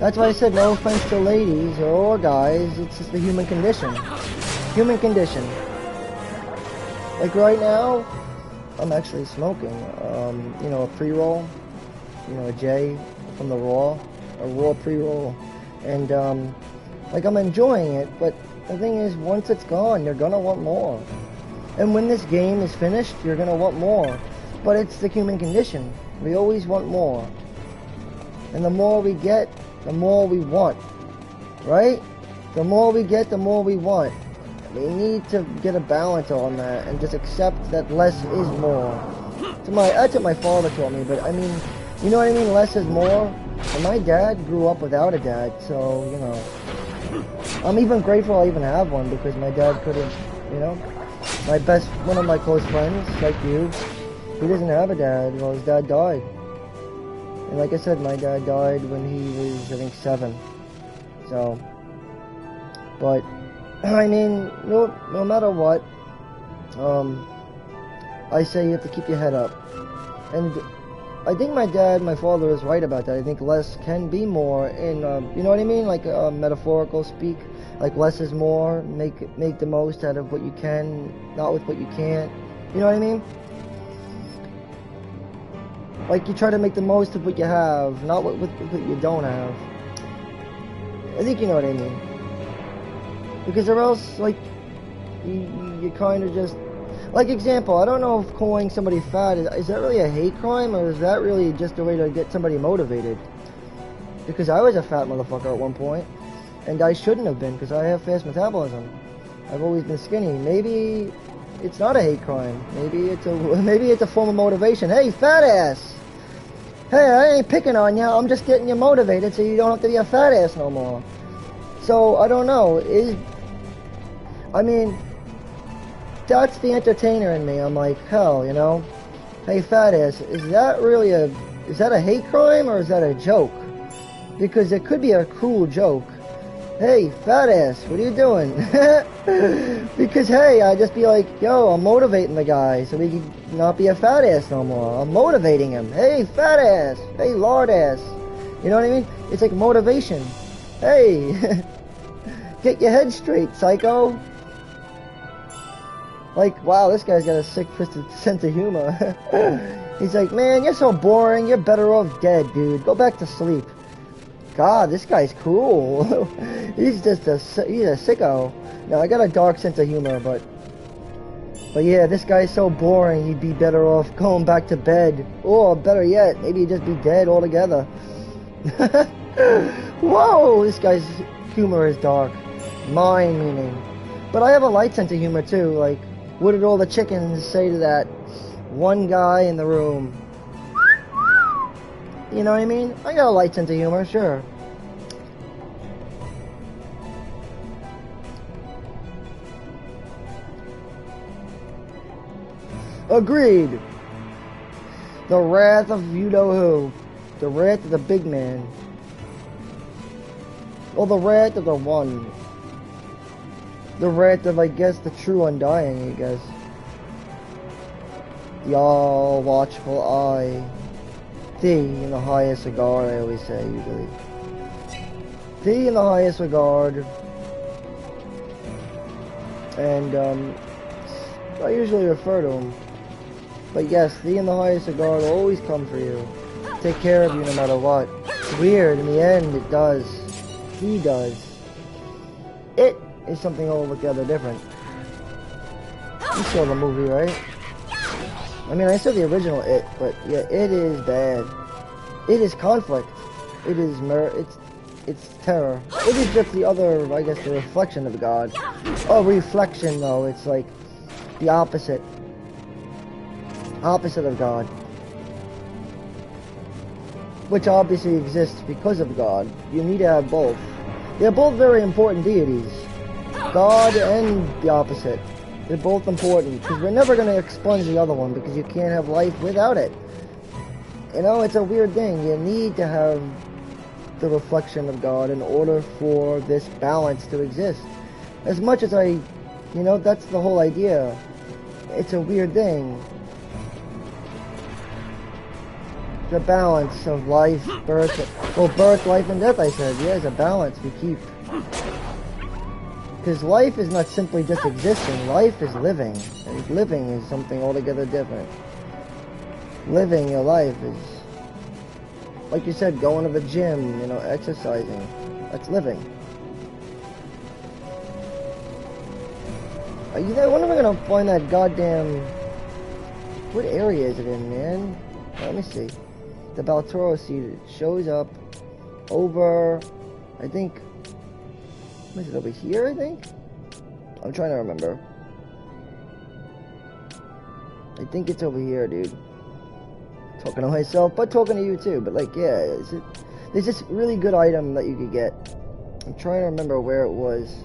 That's why I said no offense to ladies or guys, it's just the human condition. Human condition. Like right now, I'm actually smoking, you know, a pre-roll, you know, a J from the Raw, a Raw pre-roll, and, like I'm enjoying it, but the thing is, once it's gone, you're gonna want more. And when this game is finished, you're gonna want more. But it's the human condition. We always want more. And the more we get, the more we want. Right? The more we get, the more we want. We need to get a balance on that and just accept that less is more. That's what my father told me, but I mean, you know what I mean? Less is more. And my dad grew up without a dad, so, you know. I'm even grateful I even have one because my dad could have, you know. One of my close friends, like you, he doesn't have a dad. Well, his dad died. And like I said, my dad died when he was, I think, 7. So, but, I mean, no matter what, I say you have to keep your head up. And I think my father is right about that. I think less can be more in, you know what I mean? Like, metaphorical speak. Like, less is more. Make the most out of what you can, not with what you can't. You know what I mean? Like, you try to make the most of what you have, not with what you don't have. I think you know what I mean. Because or else, like, you kind of just... Like, example, I don't know if calling somebody fat, is that really a hate crime, or is that really just a way to get somebody motivated? Because I was a fat motherfucker at one point, and I shouldn't have been, because I have fast metabolism. I've always been skinny. Maybe it's not a hate crime. Maybe it's a form of motivation. Hey, fat ass! Hey, I ain't picking on you, I'm just getting you motivated so you don't have to be a fat ass no more. So, I don't know, I mean, that's the entertainer in me. I'm like, hell, you know? Hey, fat ass, is that a hate crime or is that a joke? Because it could be a cruel joke. Hey, fat ass, what are you doing? Because, hey, I'd just be like, yo, I'm motivating the guy so he can not be a fat ass no more. I'm motivating him. Hey, fat ass. Hey, lard ass. You know what I mean? It's like motivation. Hey, get your head straight, psycho. Like, wow, this guy's got a sick, twisted sense of humor. He's like, man, you're so boring. You're better off dead, dude. Go back to sleep. God, this guy's cool. He's just he's a sicko. Now, I got a dark sense of humor, but yeah, this guy's so boring, he'd be better off going back to bed. Or, better yet, maybe he'd just be dead altogether. Whoa, this guy's humor is dark. Mine, meaning. But I have a light sense of humor, too. Like, what did all the chickens say to that one guy in the room? You know what I mean? I got a light sense of humor, sure. Agreed. The wrath of you-know-who. The wrath of the big man. Or the wrath of the one. The wrath of, I guess, the true undying, I guess. The all-watchful eye. Thee in the highest regard, I always say, usually. Thee in the highest regard. And, I usually refer to him. But yes, thee in the highest regard will always come for you. Take care of you no matter what. It's weird, in the end, it does. He does. It is something altogether different. You saw the movie, right? I mean, I saw the original It, but yeah, it is bad. It is conflict. It is it's terror. It is just the other, I guess, the reflection of God. Oh, reflection, though. It's like the opposite. Opposite of God. Which obviously exists because of God. You need to have both. They're both very important deities. God and the opposite. They're both important, because we're never going to expunge the other one, because you can't have life without it. You know, it's a weird thing. You need to have the reflection of God in order for this balance to exist. As much as you know, that's the whole idea. It's a weird thing. the balance of life, birth, well, birth, life, and death, I said. Yeah, it's a balance we keep. Because life is not simply just existing, life is living. And living is something altogether different. Living your life is, like you said, going to the gym, you know, exercising. That's living. You know, when am I gonna find that goddamn... What area is it in, man? Let me see. The Baltoro seed shows up over, I think... What is it, over here, I think? I'm trying to remember. I think it's over here, dude. Talking to myself, but talking to you too. But like, yeah, there's this really good item that you could get. I'm trying to remember where it was.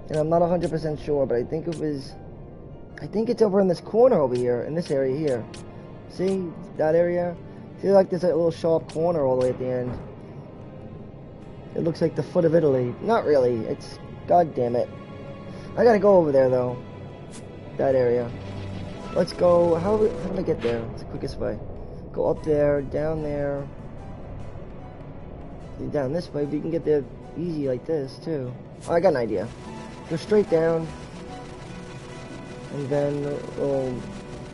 And I'm not 100% sure, but I think it was... I think it's over in this corner over here, in this area here. See? That area? See, like there's a little sharp corner all the way at the end. It looks like the foot of Italy. Not really. It's... God damn it. I gotta go over there, though. That area. Let's go... How do I get there? It's the quickest way. Go up there, down there. Down this way, but you can get there easy like this, too. Oh, I got an idea. Go straight down. And then we'll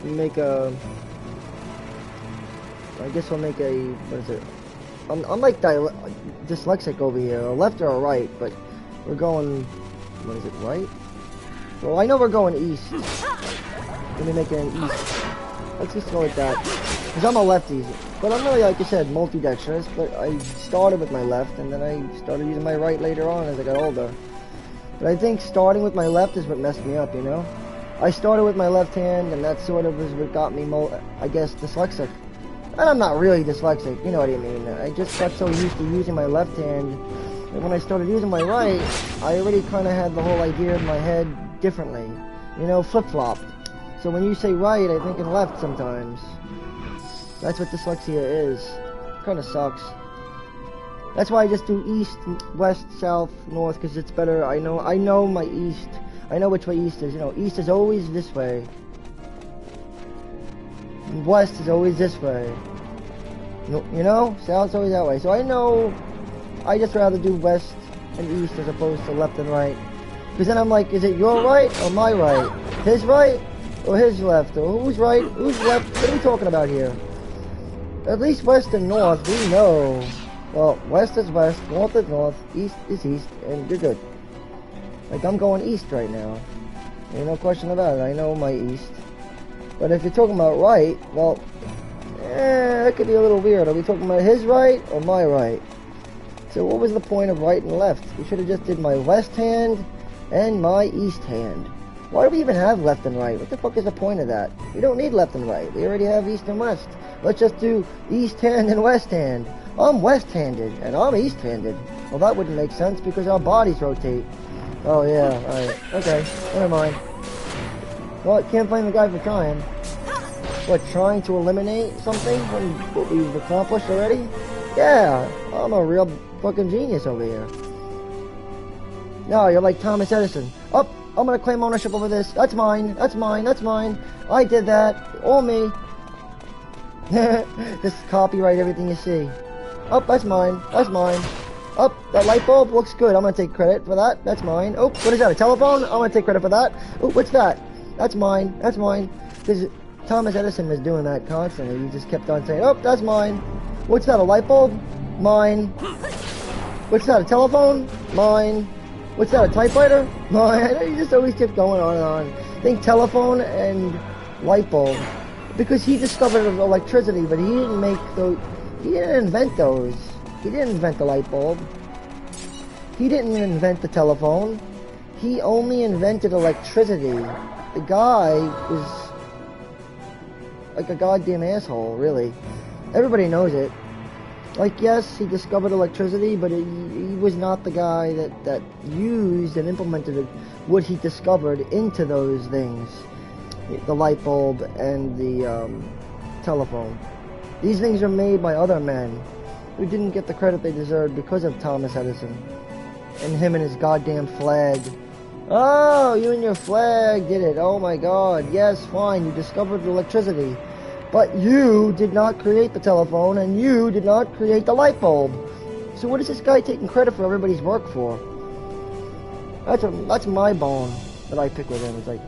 make a... I guess we'll make a... What is it? I'm like dyslexic over here, a left or a right, but we're going, what is it, right? Well, I know we're going east. Let me make it an east. Let's just go with that. Because I'm a lefty, but I'm really, like I said, multi-dexterous, but I started with my left, and then I started using my right later on as I got older. But I think starting with my left is what messed me up, you know? I started with my left hand, and that sort of was what got me, I guess, dyslexic. And I'm not really dyslexic, you know what I mean. I just got so used to using my left hand, and when I started using my right, I already kind of had the whole idea in my head differently. You know, flip-flopped. So when you say right, I think in left sometimes. That's what dyslexia is. Kind of sucks. That's why I just do east, west, south, north, because it's better. I know my east. I know which way east is. You know, east is always this way. And west is always this way. You know? South's always that way. So I know I just rather do west and east as opposed to left and right. Because then I'm like, is it your right or my right? His right or his left? Or who's right? Who's left? What are we talking about here? At least west and north, we know. Well, west is west, north is north, east is east, and you're good. Like, I'm going east right now. Ain't no question about it. I know my east. But if you're talking about right, well, that could be a little weird. Are we talking about his right or my right? So what was the point of right and left? We should have just did my west hand and my east hand. Why do we even have left and right? What the fuck is the point of that? We don't need left and right. We already have east and west. Let's just do east hand and west hand. I'm west-handed, and I'm east-handed. Well, that wouldn't make sense because our bodies rotate. Oh, yeah, alright. Okay, never mind. Well, can't blame the guy for trying. What, trying to eliminate something from what we've accomplished already? Yeah, I'm a real fucking genius over here. No, you're like Thomas Edison. Oh, I'm gonna claim ownership over this. That's mine, that's mine, that's mine. I did that. All me. Just copyright everything you see. Oh, that's mine. That's mine. Oh, that light bulb looks good. I'm gonna take credit for that. That's mine. Oh, what is that? A telephone? I'm gonna take credit for that. Oh, what's that? That's mine. That's mine. Because Thomas Edison was doing that constantly. He just kept on saying, oh, that's mine. What's that? A light bulb? Mine. What's that? A telephone? Mine. What's that? A typewriter? Mine. He just always kept going on and on. I think telephone and light bulb. Because he discovered electricity, but he didn't make those. He didn't invent those. He didn't invent the light bulb. He didn't invent the telephone. He only invented electricity. The guy was like a goddamn asshole, really. Everybody knows it. Like, yes, he discovered electricity, but he was not the guy that used and implemented what he discovered into those things. The light bulb and the telephone. These things are made by other men who didn't get the credit they deserved because of Thomas Edison. And him and his goddamn flag. Oh, you and your flag did it. Oh my god. Yes, fine. You discovered electricity. But you did not create the telephone, and you did not create the light bulb. So what is this guy taking credit for everybody's work for? That's my bone that I pick with him. It's like,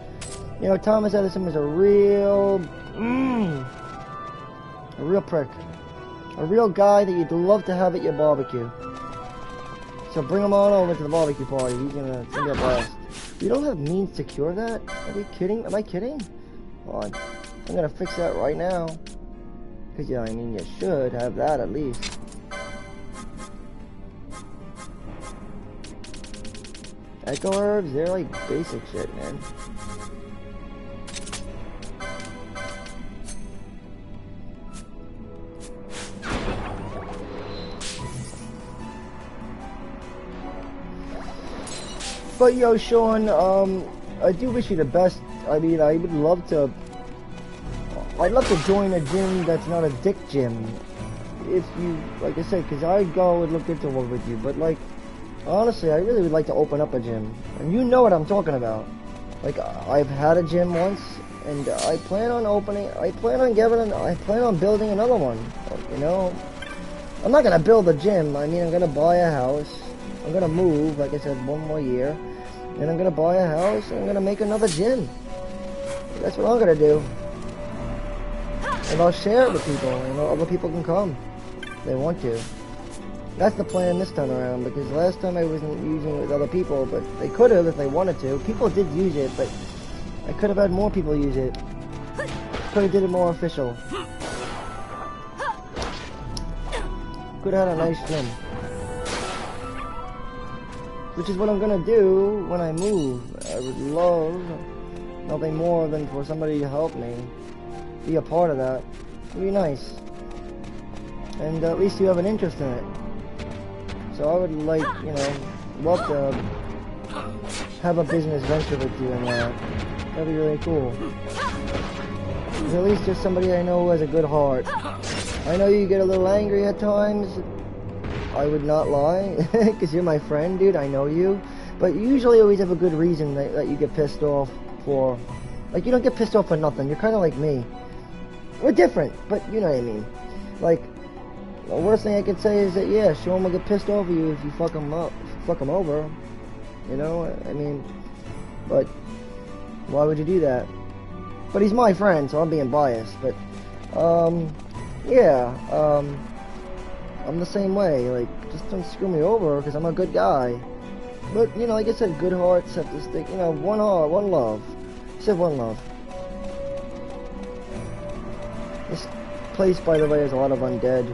you know, Thomas Edison was a real prick. A real guy that you'd love to have at your barbecue. So bring him on over to the barbecue party. He's gonna be a blast. You don't have means to cure that? Are we kidding? Am I kidding? Hold on. I'm gonna fix that right now. Cause yeah, I mean, you should have that at least. Echo herbs, they're like basic shit, man. But yo, Sean, I do wish you the best. I mean, I would love to. I'd love to join a gym that's not a dick gym. If you, like I said, because I'd go and look into one with you. But like, honestly, I really would like to open up a gym, and you know what I'm talking about. Like, I've had a gym once, and I plan on opening. I plan on building another one. You know, I'm not gonna build a gym. I mean, I'm gonna buy a house. I'm gonna move, like I said, 1 more year. And I'm gonna buy a house and I'm gonna make another gym. That's what I'm gonna do. And I'll share it with people, you know, other people can come. If they want to. That's the plan this time around, because last time I wasn't using it with other people, but they could have if they wanted to. People did use it, but I could have had more people use it. Could have did it more official. Could have had a nice gym. Which is what I'm gonna do when I move. I would love nothing more than for somebody to help me. Be a part of that. It'd be nice. And at least you have an interest in it. So I would like, you know, love to have a business venture with you in that. That'd be really cool. At least just somebody I know who has a good heart. I know you get a little angry at times. I would not lie, because you're my friend, dude, I know you. But you usually always have a good reason that you get pissed off for. Like, you don't get pissed off for nothing. You're kind of like me. We're different, but you know what I mean. Like, the worst thing I could say is that, yeah, Sean will get pissed off at you if you fuck him over. You know, I mean, but why would you do that? But he's my friend, so I'm being biased. But, yeah, I'm the same way. Like, just don't screw me over, because I'm a good guy. But, you know, like I said, good hearts have to stick. You know, one heart, one love. I said one love. This place, by the way, has a lot of undead.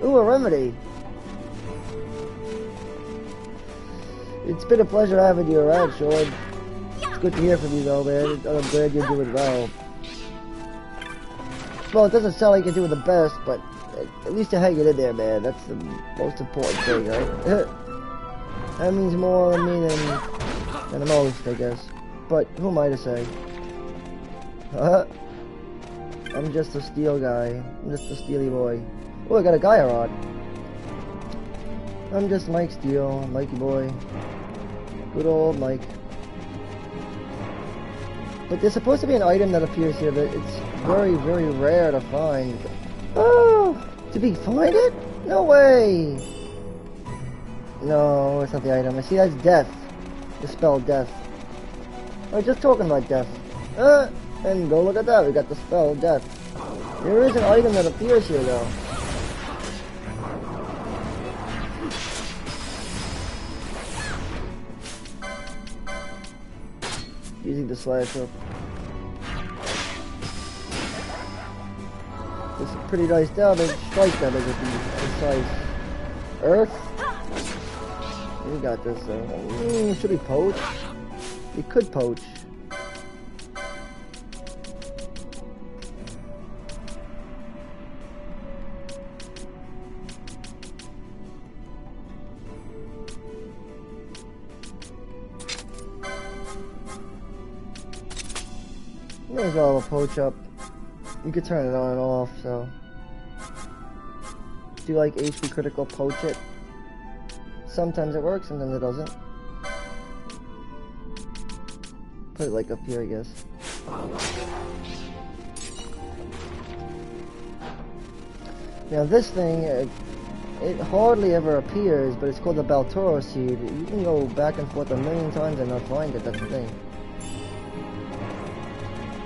Ooh, a remedy. It's been a pleasure having you around, Sean. It's good to hear from you, though, man. I'm glad you're doing well. Well, it doesn't sound like you're doing the best, but at least you're hanging in there, man. That's the most important thing, right? That means more to me than most, I guess. But who am I to say? I'm just a steel guy. I'm just a steely boy. Oh, I got a Gaia rod. I'm just Mike Steele, Mikey boy. Good old Mike. But there's supposed to be an item that appears here that it's very, very rare to find. Oh, did we find it? No way! No, it's not the item. I see that's death. The spell death. I was just talking about death. And go look at that. We got the spell death. There is an item that appears here, though. Using the slash up. It's a pretty nice damage. Strike damage would be precise. Earth. We got this though. Should we poach? We could poach. May as well have a poach up. You could turn it on and off, so. Do you like HP critical poach it? Sometimes it works, sometimes it doesn't. Put it like up here, I guess. Now this thing, it hardly ever appears, but it's called the Baltoro seed. You can go back and forth a million times and not find it, that's the thing.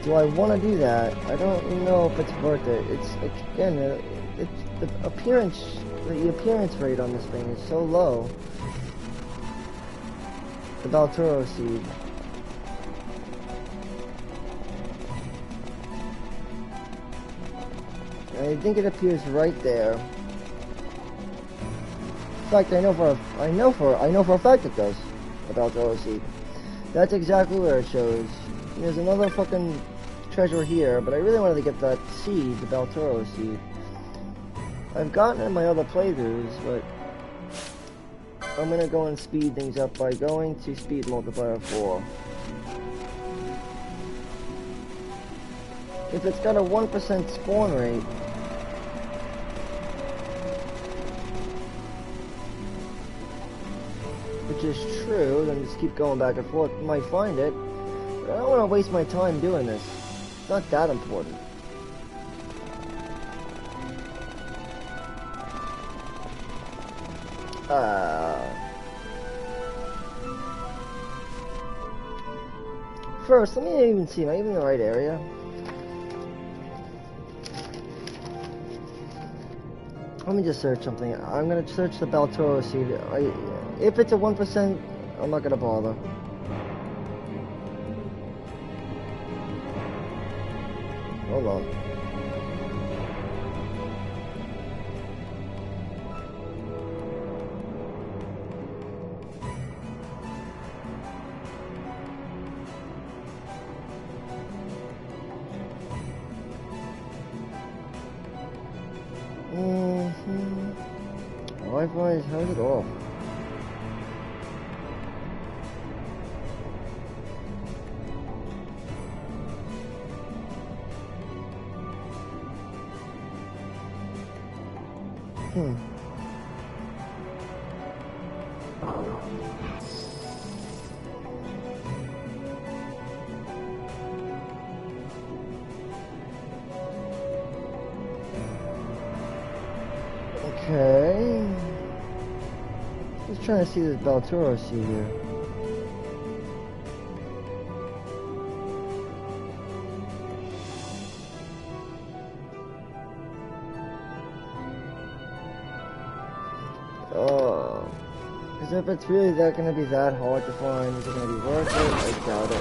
Do I want to do that? I don't know if it's worth it. It's, again, the appearance rate on this thing is so low. The Baltoro seed. I think it appears right there. In fact, I know for a fact it does. The Baltoro seed. That's exactly where it shows. There's another fucking treasure here, but I really wanted to get that seed, the Baltoro seed. I've gotten it in my other playthroughs, but I'm gonna go and speed things up by going to speed multiplier 4. If it's got a 1% spawn rate, which is true, then just keep going back and forth. You might find it, but I don't want to waste my time doing this. It's not that important. First, let me even see, am I even in the right area? Let me just search something. I'm gonna search the Baltoro seed. If it's a 1%, I'm not gonna bother. Hold on. Wi-Fi is how's it off? Okay. Just trying to see this Baltoro seed here. Because if it's really going to be that hard to find, is it going to be worth it? I doubt it.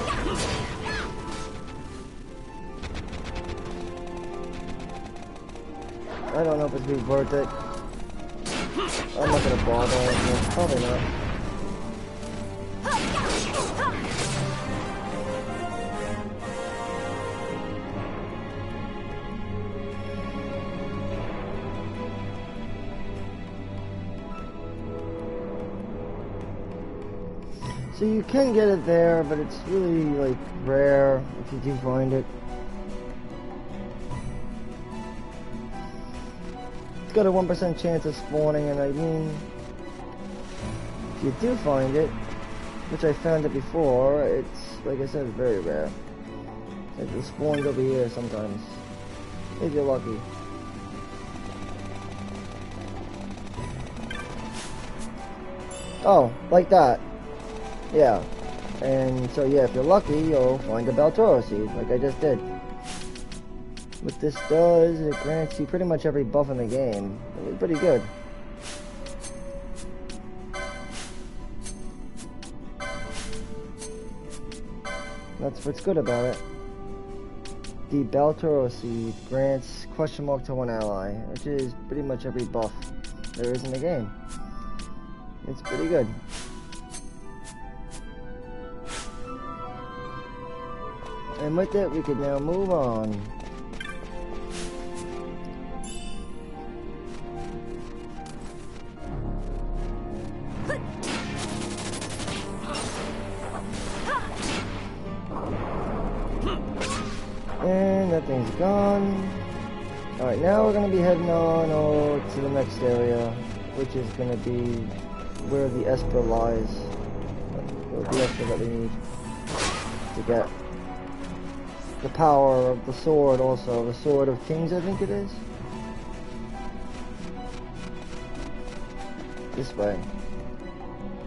I don't know if it's going to be worth it. I'm not gonna bother. Probably not. So you can get it there, but it's really like rare if you do find it. It's got a 1% chance of spawning, and I mean, if you do find it, which I found it before, it's, like I said, very rare. Like the spawns over here sometimes, if you're lucky. Oh, like that. Yeah. And so yeah, if you're lucky, you'll find a Baltoro seed, like I just did. What this does, it grants you pretty much every buff in the game. It's pretty good. That's what's good about it. The Baltoro seed grants question mark to one ally, which is pretty much every buff there is in the game. It's pretty good. And with that, we can now move on. And that thing's gone. Alright, now we're going to be heading on over to the next area, which is going to be where the Esper lies. The Esper that we need to get the power of the sword also. The Sword of Kings, I think it is. This way.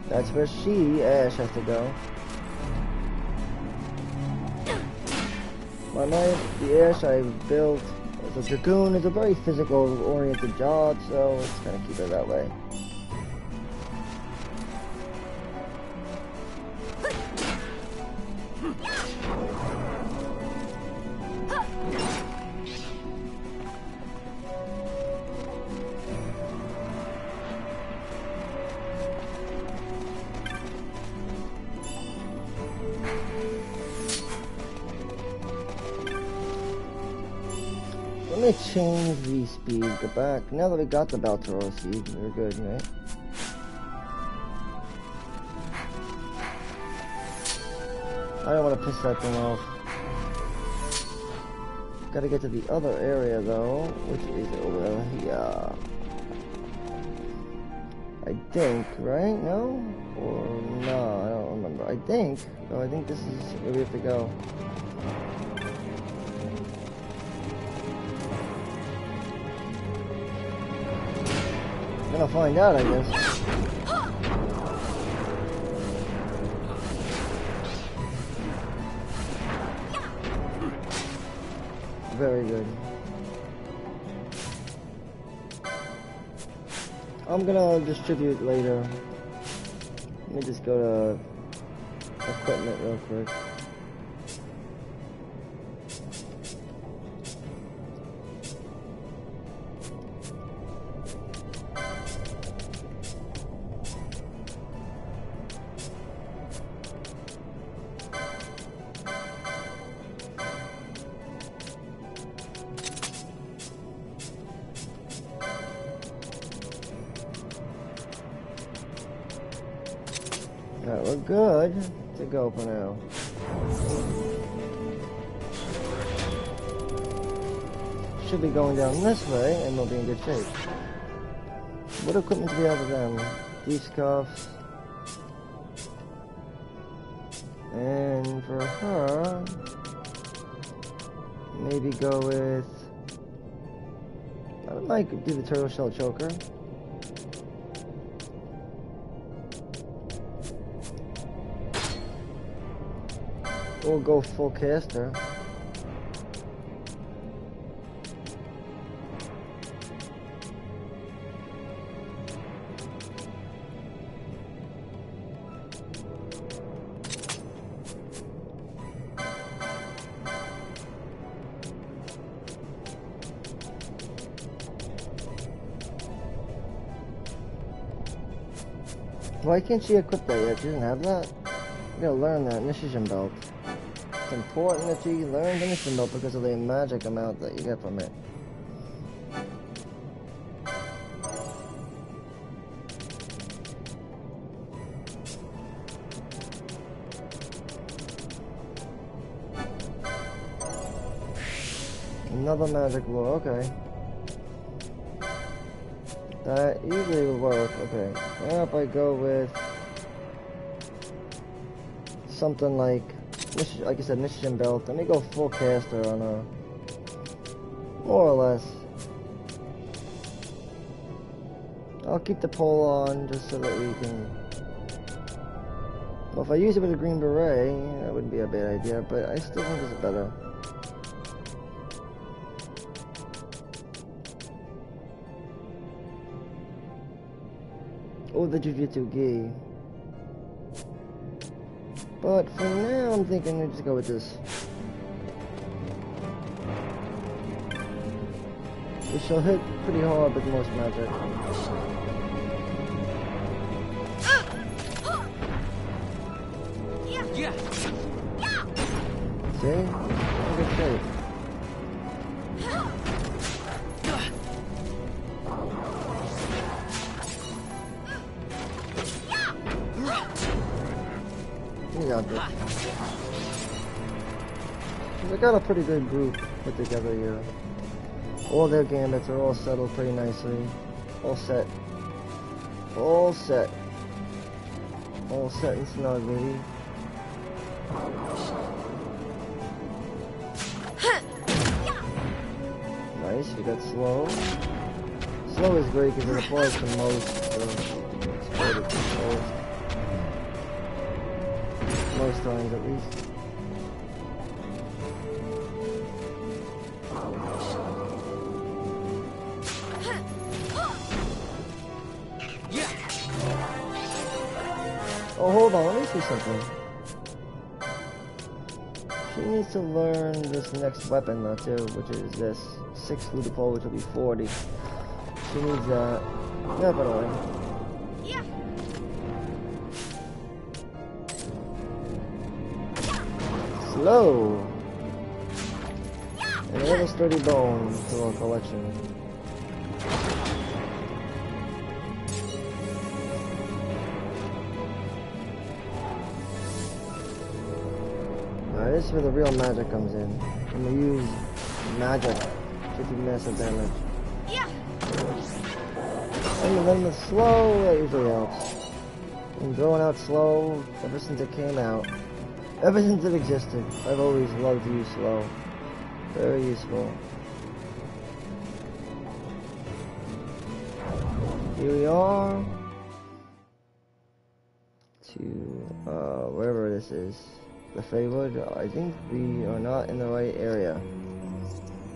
That's where Ash has to go. The Ash I built as a Dragoon is a very physical-oriented job, so it's gonna keep it that way. Let me change the speed, go back. Now that we got the Baltoro seed, we're good, right? I don't want to piss that thing off. Gotta get to the other area though, which is over here. I think, right? No? Or no, I don't remember. I think this is where we have to go. Gonna find out, I guess. Very good. I'm gonna distribute later. Let me just go to equipment real quick. Alright, we're good to go for now. Should be going down this way and we'll be in good shape. What equipment do we have for them? These cuffs. And for her, maybe go with... I might do the turtle shell choker. Or go full caster. Why can't she equip that yet? She doesn't have that? You gotta learn that Initiation Belt. It's important that you learn the Initiation Belt because of the magic amount that you get from it. Another magic lore, okay. That usually will work, okay. Now if I go with something like I said, Initiation Belt, let me go full caster on her. More or less. I'll keep the pole on just so that we can... Well, if I use it with a green beret, that wouldn't be a bad idea, but I still think this is better. Or the Jujutsu Gi. But for now, I'm thinking we'll just go with this. We shall hit pretty hard with most magic. See? In good shape. I got a pretty good group put together here. All their gambits are all settled pretty nicely. All set. All set. All set and snug, baby. Nice, we got slow. Slow is great because it applies to most, so... teleported most times at least. Oh, hold on, let me see something. She needs to learn this next weapon though too, which is this 6 Ludicolo, which will be 40. She needs that. Definitely. Yeah. Slow. And another sturdy bone to our collection. This is where the real magic comes in. When we use magic to do massive damage. Yeah. And then the slow, that usually helps. And throwing out slow ever since it came out. Ever since it existed. I've always loved to use slow. Very useful. Here we are. To, wherever this is. The Feywood, I think we are not in the right area.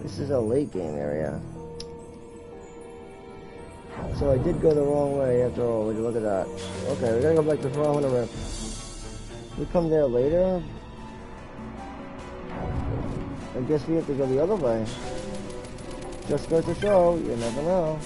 This is a late game area. So I did go the wrong way after all. Would you look at that? Okay, we gotta go back to Throne and Rip. We come there later. I guess we have to go the other way. Just goes to show, you never know.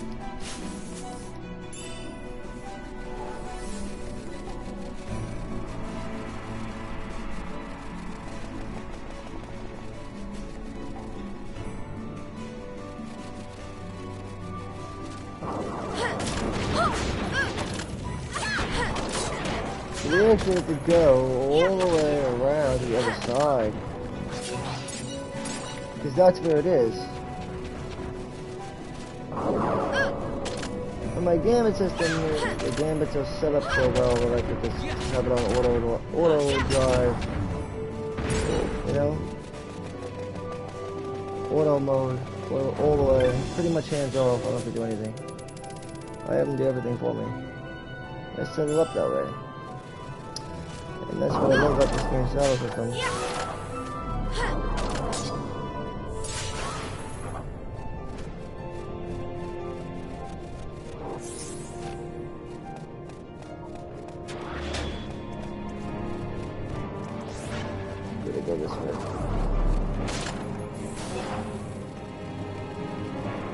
We actually have to go all the way around to the other side. Because that's where it is. And my gambit system, the gambits are set up so well that I could just have it on auto drive. You know? Auto mode. All the way. Pretty much hands off. I don't have to do anything. I have them do everything for me. I set it up that way. And that's what I love about this game's battle system. Gonna go this way.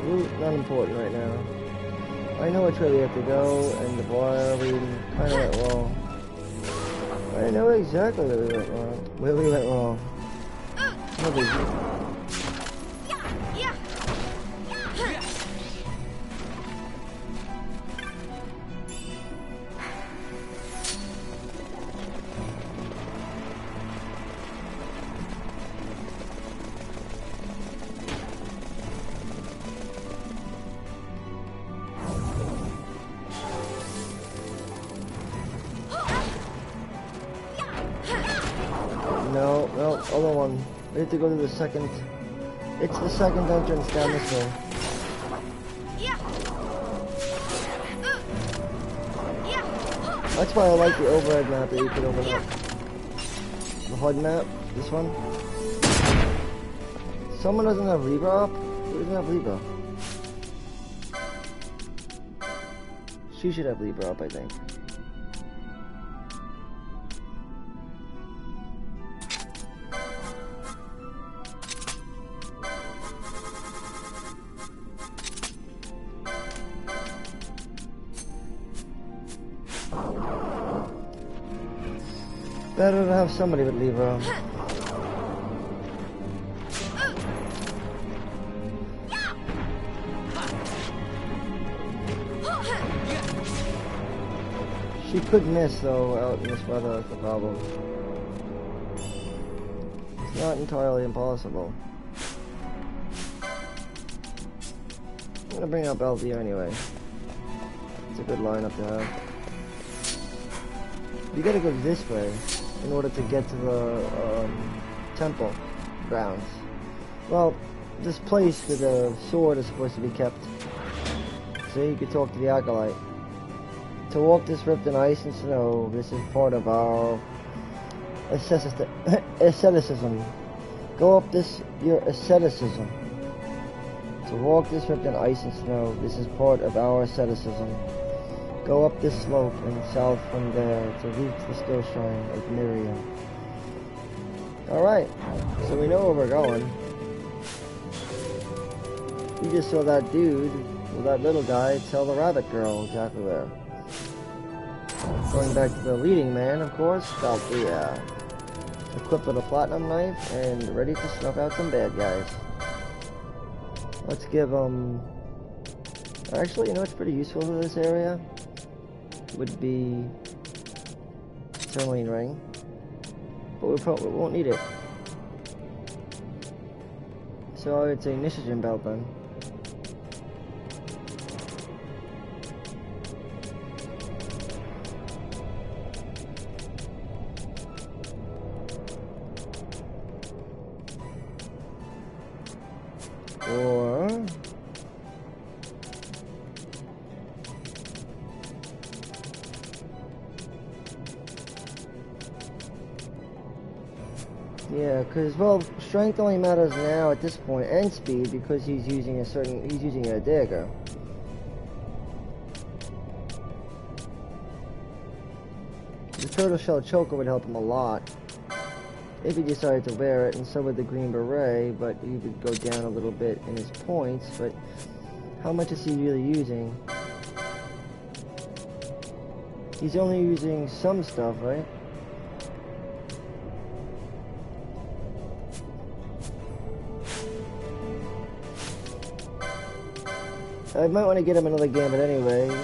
Route not important right now. I know which way we have to go, and why we kind of went wrong. I know exactly where we went wrong. Where we went wrong. No big deal. No, other one. We have to go to the second. It's the second entrance down this way. That's why I like the overhead map that you can open up. The HUD map, this one. Someone doesn't have Libra up? Who doesn't have Libra? She should have Libra up, I think. Better to have somebody with Libra. She could miss though out in this weather, that's the problem. It's not entirely impossible. I'm gonna bring up LV anyway. It's a good lineup to have. You gotta go this way in order to get to the temple grounds. Well, this place where the sword is supposed to be kept. So you could talk to the acolyte. To walk this ripped in ice and snow, this is part of our asceticism. Go up this, your asceticism. To walk this ripped in ice and snow, this is part of our asceticism. Go up this slope and south from there to reach the still shrine of Miriam. Alright, so we know where we're going. We just saw that dude, or that little guy, tell the rabbit girl exactly where. Going back to the leading man, of course, got the, equipped with a platinum knife and ready to snuff out some bad guys. Let's give them... Actually, you know what's pretty useful in this area? Would be... Tourmaline ring. But we probably won't need it. So I would say Nishigen belt then. Or... Yeah, because, well, strength only matters now at this point, and speed, because he's using a dagger. The turtle shell choker would help him a lot if he decided to wear it, and so would the green beret, but he would go down a little bit in his points. But how much is he really using? He's only using some stuff, right? I might want to get him another game, but anyway,